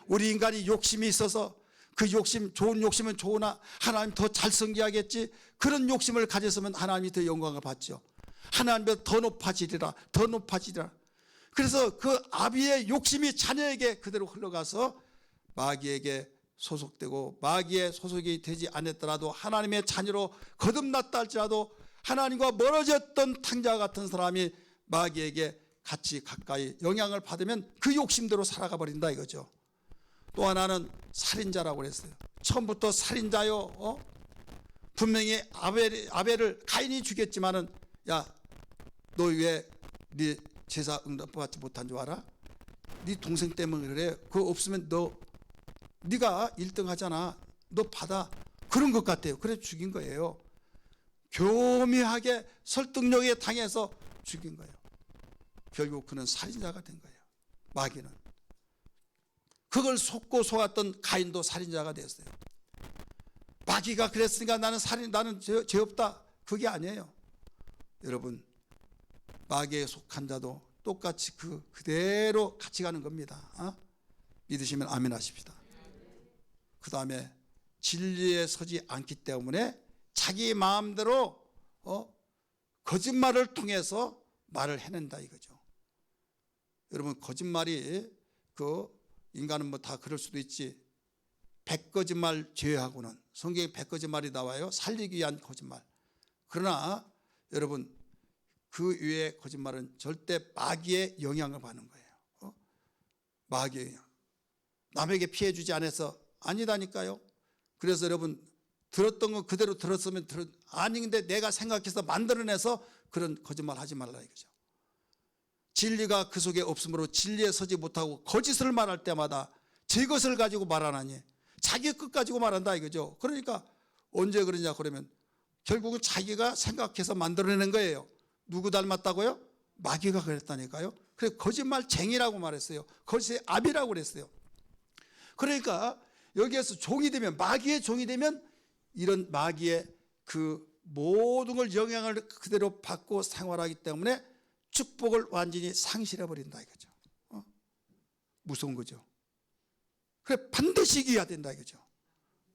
우리 인간이 욕심이 있어서 그 욕심, 좋은 욕심은 좋으나 하나님 더 잘 섬기야겠지, 그런 욕심을 가졌으면 하나님이 더 영광을 받죠. 하나님보다 더 높아지리라, 더 높아지리라. 그래서 그 아비의 욕심이 자녀에게 그대로 흘러가서 마귀에게 소속되고, 마귀의 소속이 되지 않았더라도 하나님의 자녀로 거듭났다 할지라도 하나님과 멀어졌던 탕자와 같은 사람이 마귀에게 같이 가까이 영향을 받으면 그 욕심대로 살아가 버린다 이거죠. 또 하나는 살인자라고 그랬어요. 처음부터 살인자요. 분명히 아벨을 가인이 죽였지만은, 야, 너 왜 네 제사 응답받지 못한 줄 알아? 네 동생 때문에 그래. 그거 없으면 네가 1등 하잖아. 너 받아. 그런 것 같아요. 그래 죽인 거예요. 교묘하게 설득력에 당해서 죽인 거예요. 결국 그는 살인자가 된 거예요. 마귀는. 그걸 속고 속았던 가인도 살인자가 됐어요. 마귀가 그랬으니까 나는 죄 없다. 그게 아니에요. 여러분, 마귀에 속한 자도 똑같이 그대로 같이 가는 겁니다. 믿으시면 아멘 하십시다. 그 다음에 진리에 서지 않기 때문에 자기 마음대로 거짓말을 통해서 말을 해낸다 이거죠. 여러분, 거짓말이 인간은 뭐 다 그럴 수도 있지, 100거짓말 제외하고는, 성경에 100거짓말이 나와요. 살리기 위한 거짓말. 그러나 여러분, 그 외의 거짓말은 절대 마귀의 영향을 받는 거예요. 마귀의 영향. 남에게 피해 주지 않아서 아니다니까요. 그래서 여러분, 들었던 거 그대로 들었으면 아닌데 내가 생각해서 만들어내서 그런 거짓말 하지 말라 이거죠. 진리가 그 속에 없으므로 진리에 서지 못하고 거짓을 말할 때마다 제 것을 가지고 말하나니 자기 것 가지고 말한다 이거죠. 그러니까 언제 그러냐 그러면 결국은 자기가 생각해서 만들어내는 거예요. 누구 닮았다고요? 마귀가 그랬다니까요. 그래서 거짓말쟁이라고 말했어요. 거짓의 압이라고 그랬어요. 그러니까 여기에서 종이 되면, 마귀의 종이 되면 이런 마귀의 그 모든 걸 영향을 그대로 받고 생활하기 때문에 축복을 완전히 상실해버린다 이거죠. 무서운 거죠. 그래, 반드시 이겨야 된다 이거죠.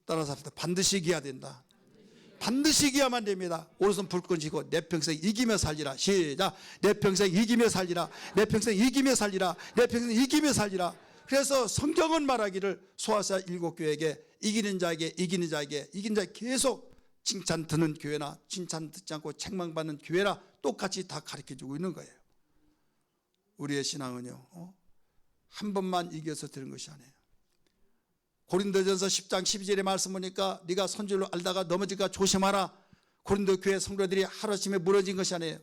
따라서 합시다. 반드시 이겨야 된다. 반드시 이겨야만 됩니다. 오른손 불끈 쥐고 내 평생 이기며 살리라. 시작. 내 평생 이기며 살리라. 내 평생 이기며 살리라. 내 평생 이기며 살리라. 그래서 성경은 말하기를 소아시아 7교회에게 이기는 자에게 이기는 자에게 이기는 자에게 계속 칭찬 듣는 교회나 칭찬 듣지 않고 책망받는 교회라 똑같이 다 가르쳐주고 있는 거예요. 우리의 신앙은요, 한 번만 이겨서 되는 것이 아니에요. 고린도전서 10장 12절의 말씀 보니까 네가 선줄로 알다가 넘어질까 조심하라. 고린도 교회 성도들이 하루아침에 무너진 것이 아니에요.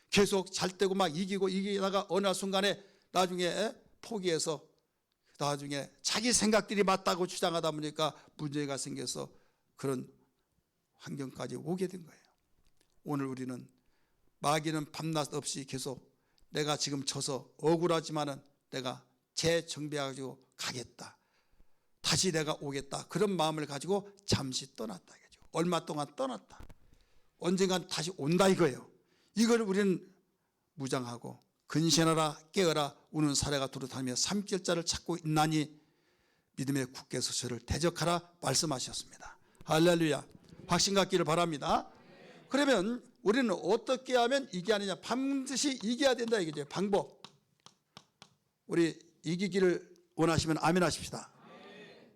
계속 잘 때고 막 이기다가 어느 순간에 나중에 포기해서 나중에 자기 생각들이 맞다고 주장하다 보니까 문제가 생겨서 그런 환경까지 오게 된 거예요. 오늘 우리는 마귀는 밤낮 없이 계속 내가 지금 져서 억울하지만은 내가 재정비하고 가겠다. 다시 내가 오겠다. 그런 마음을 가지고 잠시 떠났다 이거죠. 얼마 동안 떠났다. 언젠간 다시 온다 이거예요. 이걸 우리는 무장하고 근신하라 깨어라 우는 사례가 두루다니며 삼킬자를 찾고 있나니 믿음의 굳게 서서를 대적하라 말씀하셨습니다. 할렐루야. 확신 갖기를 바랍니다. 그러면 우리는 어떻게 하면 이겨야 하느냐? 반드시 이겨야 된다 이거죠. 방법. 우리 이기기를 원하시면 아멘 하십시다.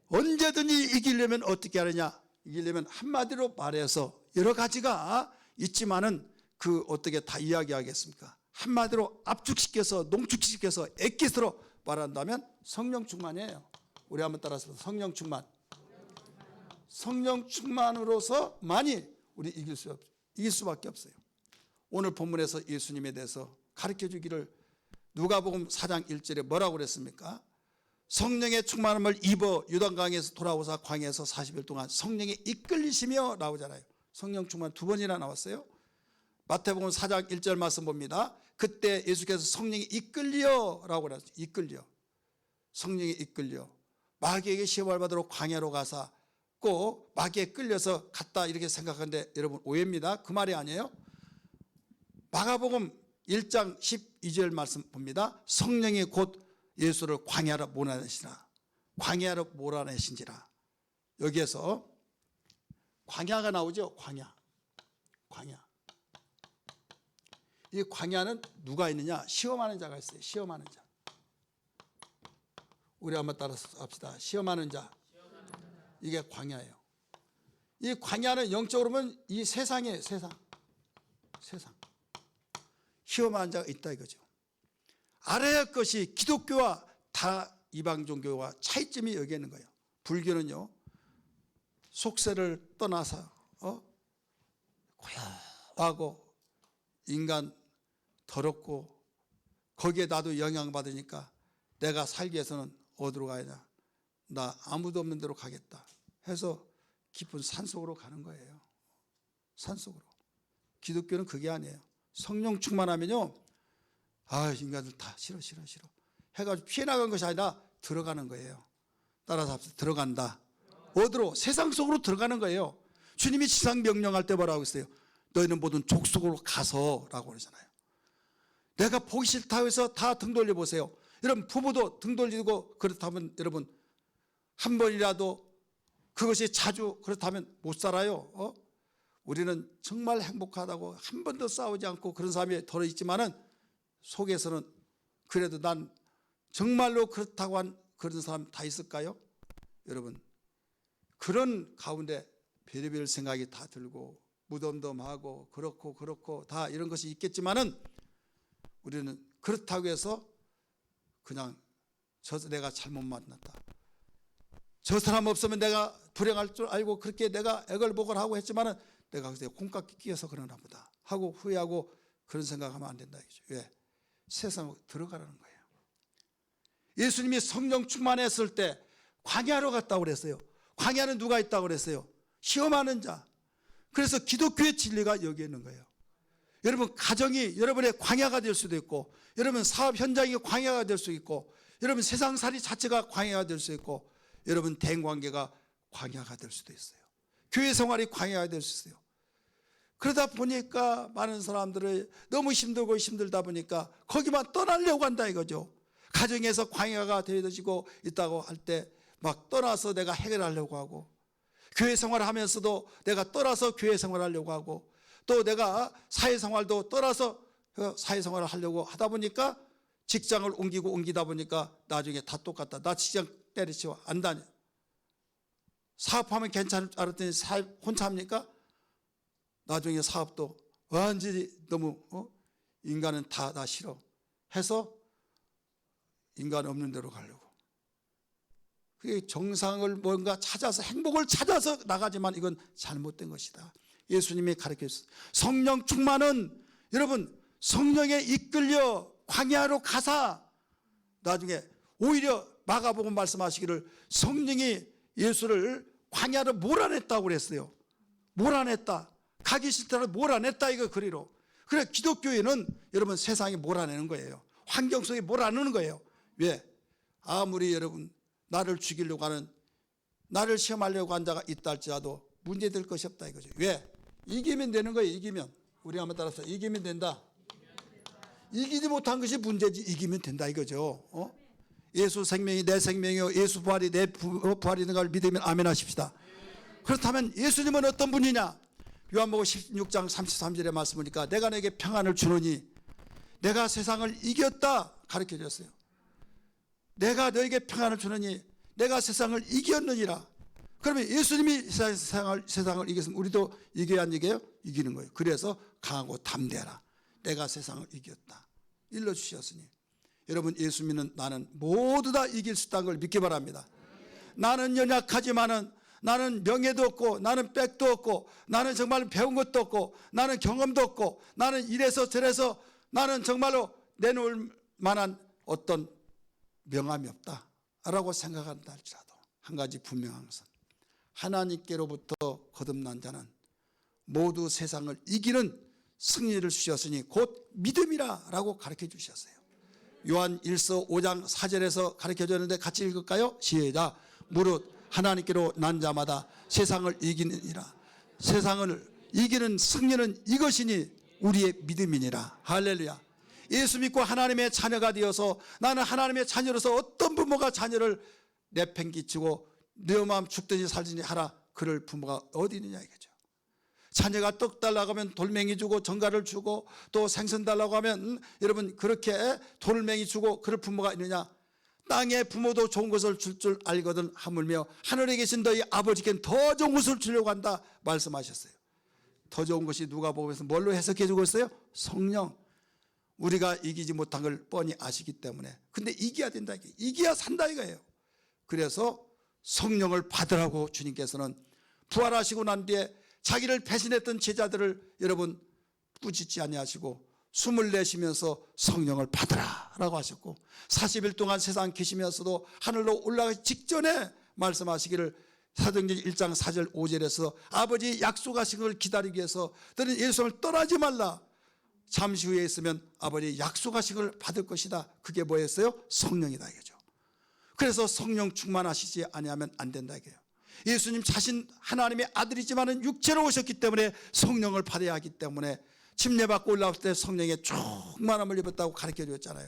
언제든지 이기려면 어떻게 하느냐? 이기려면 한마디로 말해서 여러 가지가 있지만은 그 어떻게 다 이야기하겠습니까? 한마디로 압축시켜서 농축시켜서 엑기스로 말한다면 성령 충만이에요. 우리 한번 따라서 성령 충만. 성령 충만으로서만이 우리 이길 수밖에 없어요. 오늘 본문에서 예수님에 대해서 가르쳐 주기를 누가복음 4장 1절에 뭐라고 그랬습니까? 성령의 충만함을 입어 요단강에서 돌아오사 광야에서 40일 동안 성령에 이끌리시며 나오잖아요. 성령 충만 두 번이나 나왔어요. 마태복음 4장 1절 말씀 봅니다. 그때 예수께서 성령에 이끌려라고 그랬어요. 이끌려. 성령에 이끌려. 마귀에게 시험을 받으러 광야로 가사 꼭 마귀에 끌려서 갔다 이렇게 생각하는데 여러분 오해입니다. 그 말이 아니에요. 마가복음 1장 12절 말씀 봅니다. 성령이 곧 예수를 광야로 몰아내시라. 광야로 몰아내신지라. 여기에서 광야가 나오죠. 광야. 이 광야는 누가 있느냐? 시험하는 자가 있어요. 시험하는 자. 우리 한번 따라서 합시다. 시험하는 자. 이게 광야예요. 이 광야는 영적으로 보면 이 세상이에요. 세상. 시험하는 자가 있다 이거죠. 알아야 할 것이 기독교와 다 이방 종교와 차이점이 여기 있는 거예요. 불교는요, 속세를 떠나서 고요하고 인간 더럽고 거기에 나도 영향받으니까 내가 살기 위해서는 어디로 가야 되나? 나 아무도 없는 데로 가겠다 해서 깊은 산속으로 가는 거예요. 산속으로. 기독교는 그게 아니에요. 성령 충만하면요, 인간들 다 싫어 해가지고 피해 나간 것이 아니라 들어가는 거예요. 따라서 합시다. 들어간다. 어디로? 세상 속으로 들어가는 거예요. 주님이 지상 명령할 때 뭐라고 했어요? 너희는 모든 족속으로 가서 라고 그러잖아요. 내가 보기 싫다고 해서 다 등 돌려보세요. 여러분 부부도 등 돌리고 그렇다면 여러분 한 번이라도 그것이 자주 그렇다면 못 살아요. 우리는 정말 행복하다고 한 번도 싸우지 않고 그런 사람이 덜어 있지만은 속에서는 그래도 난 정말로 그렇다고 한 그런 사람 다 있을까요? 여러분 그런 가운데 별의별 생각이 다 들고 무덤덤하고 그렇고 다 이런 것이 있겠지만은 우리는 그렇다고 해서 그냥 내가 잘못 만났다, 저 사람 없으면 내가 불행할 줄 알고 그렇게 내가 애걸복걸하고 했지만은 내가 그때 콩깍지 끼어서 그러나 보다 하고 후회하고 그런 생각하면 안 된다 이거죠. 왜? 세상으로 들어가라는 거예요. 예수님이 성령 충만했을 때 광야로 갔다고 그랬어요. 광야는 누가 있다고 그랬어요? 시험하는 자. 그래서 기독교의 진리가 여기에 있는 거예요. 여러분 가정이 여러분의 광야가 될 수도 있고, 여러분 사업 현장이 광야가 될 수 있고, 여러분 세상살이 자체가 광야가 될 수 있고, 여러분 대인관계가 광야가 될 수도 있어요. 교회 생활이 광야가 될 수 있어요. 그러다 보니까 많은 사람들을 너무 힘들고 힘들다 보니까 거기만 떠나려고 한다 이거죠. 가정에서 광야가 되어지고 있다고 할 때 막 떠나서 내가 해결하려고 하고, 교회 생활을 하면서도 내가 떠나서 교회 생활을 하려고 하고, 또 내가 사회생활도 떠나서 사회생활을 하려고 하다 보니까 직장을 옮기다 보니까 나중에 다 똑같다. 나 직장 때려치워 안 다녀. 사업하면 괜찮을 줄 알았더니 사업 혼자 합니까? 나중에 사업도 완전히 너무 인간은 다 싫어 해서 인간 없는 데로 가려고. 그게 정상을 뭔가 찾아서 행복을 찾아서 나가지만 이건 잘못된 것이다. 예수님이 가르쳐 주셨어요. 성령 충만은 여러분 성령에 이끌려 광야로 가사, 나중에 오히려 마가복음 말씀하시기를 성령이 예수를 광야로 몰아냈다고 그랬어요. 몰아냈다. 가기 싫다는 몰아냈다 이거 그리로. 그래 기독교에는 여러분 세상이 몰아내는 거예요. 환경 속에 몰아내는 거예요. 왜? 아무리 여러분 나를 죽이려고 하는, 나를 시험하려고 한 자가 있다 할지라도 문제될 것이 없다 이거죠. 왜? 이기면 되는 거예요. 이기면. 우리 한번 따라서 이기면 된다. 이기지 못한 것이 문제지 이기면 된다 이거죠. 예수 생명이 내 생명이요 예수 부활이 내 부활이는 걸 믿으면 아멘 하십시다. 그렇다면 예수님은 어떤 분이냐? 요한복음 16장 33절의 말씀 보니까 내가 너에게 평안을 주노니 내가 세상을 이겼다 가르쳐 줬어요. 내가 너에게 평안을 주노니 내가 세상을 이겼느니라. 그러면 예수님이 세상을 이겼으면 우리도 이겨야 안 이겨요? 이기는 거예요. 그래서 강하고 담대하라. 내가 세상을 이겼다. 일러주셨으니 여러분 예수 믿는 나는 모두 다 이길 수 있다는 걸 믿기 바랍니다. 나는 연약하지만은 나는 명예도 없고 나는 백도 없고 나는 정말 배운 것도 없고 나는 경험도 없고 나는 이래서 저래서 나는 정말로 내놓을 만한 어떤 명함이 없다라고 생각한다 할지라도 한 가지 분명한 것은 하나님께로부터 거듭난 자는 모두 세상을 이기는 승리를 주셨으니 곧 믿음이라고 가르쳐 주셨어요. 요한 1서 5장 4절에서 가르쳐 줬는데 같이 읽을까요? 시작. 무릇 하나님께로 난 자마다 세상을 이기느니라. 세상을 이기는 승리는 이것이니 우리의 믿음이니라. 할렐루야. 예수 믿고 하나님의 자녀가 되어서 나는 하나님의 자녀로서 어떤 부모가 자녀를 내팽개치고 네 마음 죽든지 살든지 하라. 그럴 부모가 어디 있느냐 이거죠. 자녀가 떡 달라고 하면 돌멩이 주고 전갈을 주고 또 생선 달라고 하면 여러분 그렇게 돌멩이 주고 그럴 부모가 있느냐. 땅의 부모도 좋은 것을 줄 알거든 하물며 하늘에 계신 너희 아버지께는 더 좋은 것을 주려고 한다 말씀하셨어요. 더 좋은 것이 누가복음에서 뭘로 해석해 주고 있어요? 성령. 우리가 이기지 못한 걸 뻔히 아시기 때문에. 근데 이겨야 된다. 이겨야 산다 이거예요. 그래서 성령을 받으라고 주님께서는 부활하시고 난 뒤에 자기를 배신했던 제자들을 여러분 꾸짖지 아니하시고 숨을 내쉬면서 성령을 받으라라고 하셨고 40일 동안 세상 계시면서도 하늘로 올라가기 직전에 말씀하시기를 사도행전 1장 4절 5절에서 아버지 약속하신 걸 기다리기 위해서 너는 예루살렘을 떠나지 말라. 잠시 후에 있으면 아버지 약속하신 걸 받을 것이다. 그게 뭐였어요? 성령이다 이거죠. 그래서 성령 충만하시지 아니하면 안 된다 이거예요. 예수님 자신 하나님의 아들이지만은 육체로 오셨기 때문에 성령을 받아야 하기 때문에 침례받고 올라올 때 성령의 충만함을 입었다고 가르쳐 주었잖아요.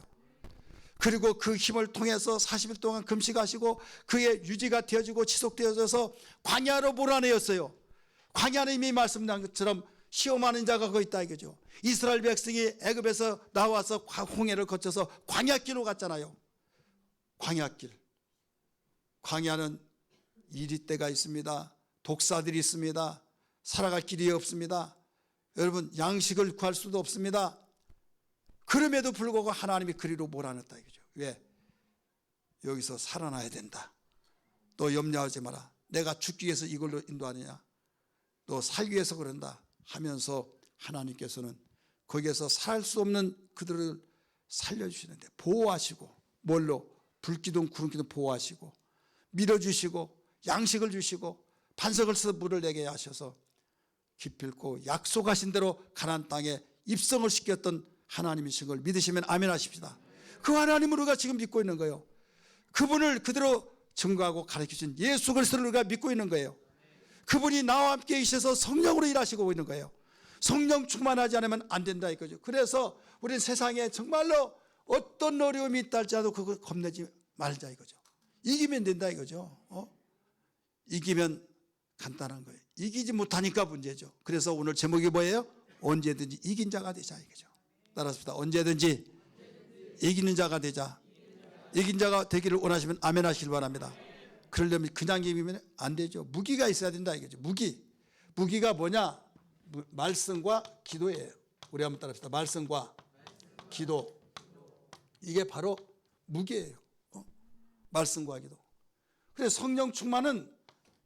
그리고 그 힘을 통해서 40일 동안 금식하시고 그의 유지가 되어지고 지속되어져서 광야로 몰아내었어요. 광야는 이미 말씀드린 것처럼 시험하는 자가 거기 있다 이거죠. 이스라엘 백성이 애굽에서 나와서 홍해를 거쳐서 광야길로 갔잖아요. 광야길. 광야는 이리떼가 있습니다. 독사들이 있습니다. 살아갈 길이 없습니다. 여러분 양식을 구할 수도 없습니다. 그럼에도 불구하고 하나님이 그리로 몰아냈다 이거죠. 왜? 여기서 살아나야 된다. 너 염려하지 마라. 내가 죽기 위해서 이걸로 인도하느냐. 너 살기 위해서 그런다 하면서 하나님께서는 거기에서 살 수 없는 그들을 살려주시는데 보호하시고 뭘로? 불기둥 구름기둥 보호하시고 밀어주시고 양식을 주시고 반석을 써서 물을 내게 하셔서 기필코 약속하신 대로 가나안 땅에 입성을 시켰던 하나님이신 걸 믿으시면 아멘 하십시다. 그 하나님을 우리가 지금 믿고 있는 거예요. 그분을 그대로 증거하고 가르치신 예수 그리스도를 우리가 믿고 있는 거예요. 그분이 나와 함께 계셔서 성령으로 일하시고 있는 거예요. 성령 충만하지 않으면 안 된다 이거죠. 그래서 우리는 세상에 정말로 어떤 어려움이 있다 할지라도 그거 겁내지 말자 이거죠. 이기면 된다 이거죠. 이기면 간단한 거예요. 이기지 못하니까 문제죠. 그래서 오늘 제목이 뭐예요? 언제든지 이긴 자가 되자 이거죠. 따라합시다. 언제든지 이기는 자가 되자. 이긴 자가 되기를 원하시면 아멘 하시길 바랍니다. 그러려면 그냥 이기면 안 되죠. 무기가 있어야 된다 이거죠. 무기가 뭐냐? 말씀과 기도예요. 우리 한번 따라합시다. 말씀과 기도. 이게 바로 무기예요. 말씀과 기도. 그래서 성령 충만은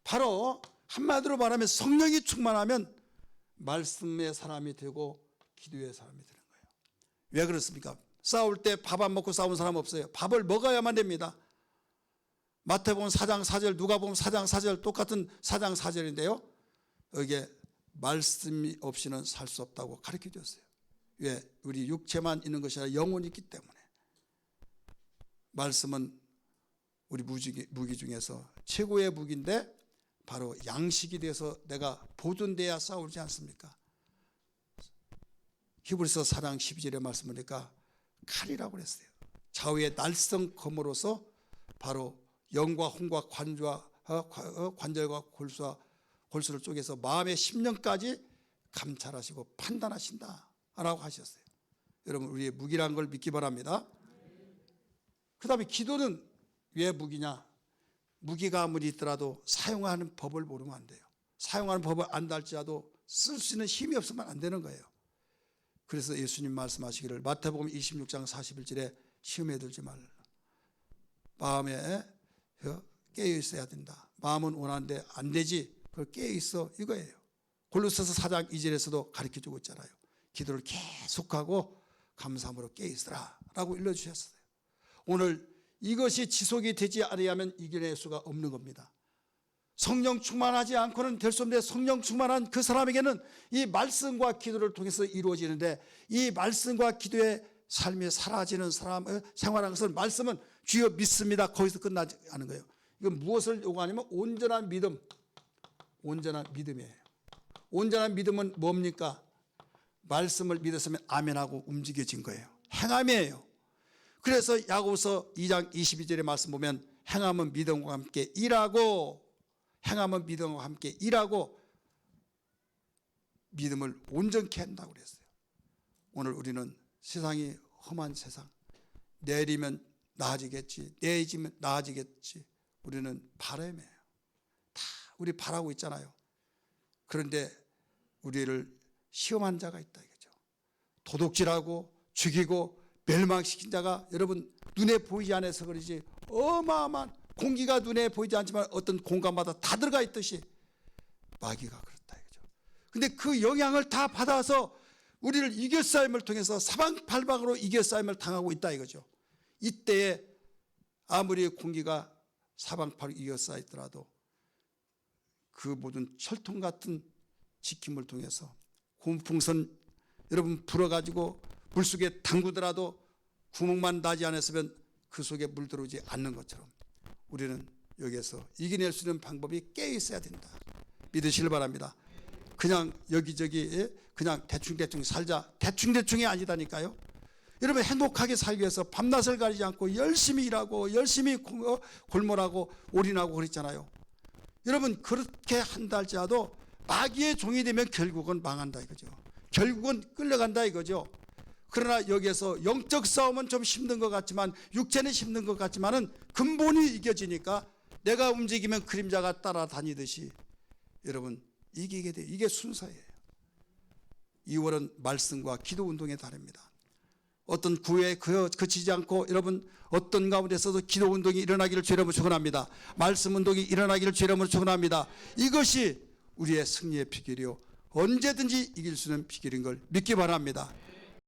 바로 한마디로 말하면 성령이 충만하면 말씀의 사람이 되고 기도의 사람이 되는 거예요. 왜 그렇습니까? 싸울 때 밥 안 먹고 싸운 사람 없어요. 밥을 먹어야만 됩니다. 마태복음 4장 4절 누가복음 4장 4절 똑같은 4장 4절인데요. 여기에 말씀이 없이는 살 수 없다고 가르쳐 줬어요. 왜? 우리 육체만 있는 것이 아니라 영혼이 있기 때문에. 말씀은 우리 무기 중에서 최고의 무기인데 바로 양식이 돼서 내가 보존돼야 싸우지 않습니까? 히브리서 4장 12절의 말씀을 보니까 칼이라고 그랬어요. 좌우의 날성 검으로서 바로 영과 혼과 관절과 골수를 쪼개서 마음의 심령까지 감찰하시고 판단하신다라고 하셨어요. 여러분 우리의 무기라는 걸 믿기 바랍니다. 그 다음에 기도는 왜 무기냐? 무기가 아무리 있더라도 사용하는 법을 모르면 안 돼요. 사용하는 법을 안다 할지라도 쓸 수 있는 힘이 없으면 안 되는 거예요. 그래서 예수님 말씀하시기를 마태복음 26장 41절에 시험에 들지 말라. 마음에 깨어 있어야 된다. 마음은 원하는데 안 되지. 그걸 깨어 있어 이거예요. 골로새서 4장 2절에서도 가르쳐주고 있잖아요. 기도를 계속하고 감사함으로 깨어 있으라 라고 일러주셨어요. 오늘 이것이 지속이 되지 않으면 이겨낼 수가 없는 겁니다. 성령 충만하지 않고는 될 수 없는데 성령 충만한 그 사람에게는 이 말씀과 기도를 통해서 이루어지는데 이 말씀과 기도의 삶이 사라지는 사람의 생활하는 것은 말씀은 주여 믿습니다. 거기서 끝나지 않은 거예요. 이건 무엇을 요구하냐면 온전한 믿음. 온전한 믿음이에요. 온전한 믿음은 뭡니까? 말씀을 믿었으면 아멘하고 움직여진 거예요. 행함이에요. 그래서 야고보서 2장 22절의 말씀 보면 행함은 믿음과 함께 일하고, 행함은 믿음과 함께 일하고 믿음을 온전케 한다고 그랬어요. 오늘 우리는 세상이 험한 세상, 내리면 나아지겠지, 내지면 나아지겠지, 우리는 바람이에요. 다 우리 바라고 있잖아요. 그런데 우리를 시험한 자가 있다 이거죠. 도둑질하고 죽이고 멸망시킨 자가 여러분 눈에 보이지 않아서 그러지 어마어마한 공기가 눈에 보이지 않지만 어떤 공간마다 다 들어가 있듯이 마귀가 그렇다 이거죠. 근데 그 영향을 다 받아서 우리를 이겨싸임을 통해서 사방팔방으로 이겨싸임을 당하고 있다 이거죠. 이때에 아무리 공기가 사방팔 이겨싸있더라도 그 모든 철통 같은 지킴을 통해서 고무풍선 여러분 불어가지고 물속에 담그더라도 구멍만 나지 않았으면 그 속에 물 들어오지 않는 것처럼 우리는 여기에서 이겨낼 수 있는 방법이 깨어 있어야 된다. 믿으시길 바랍니다. 그냥 여기저기 그냥 대충대충 살자, 대충대충이 아니다니까요. 여러분 행복하게 살기 위해서 밤낮을 가리지 않고 열심히 일하고 열심히 골몰하고 올인하고 그랬잖아요. 여러분 그렇게 한다 할지라도 마귀의 종이 되면 결국은 망한다 이거죠. 결국은 끌려간다 이거죠. 그러나 여기에서 영적 싸움은 좀 힘든 것 같지만, 육체는 힘든 것 같지만은 근본이 이겨지니까 내가 움직이면 그림자가 따라다니듯이 여러분 이기게 돼요. 이게 순서예요. 2월은 말씀과 기도 운동에 다릅니다. 어떤 구애에 그치지 않고 여러분 어떤 가운데서도 기도 운동이 일어나기를 주의 이름으로 축원합니다. 말씀 운동이 일어나기를 주의 이름으로 축원합니다. 이것이 우리의 승리의 비결이요 언제든지 이길 수 있는 비결인 걸 믿기 바랍니다.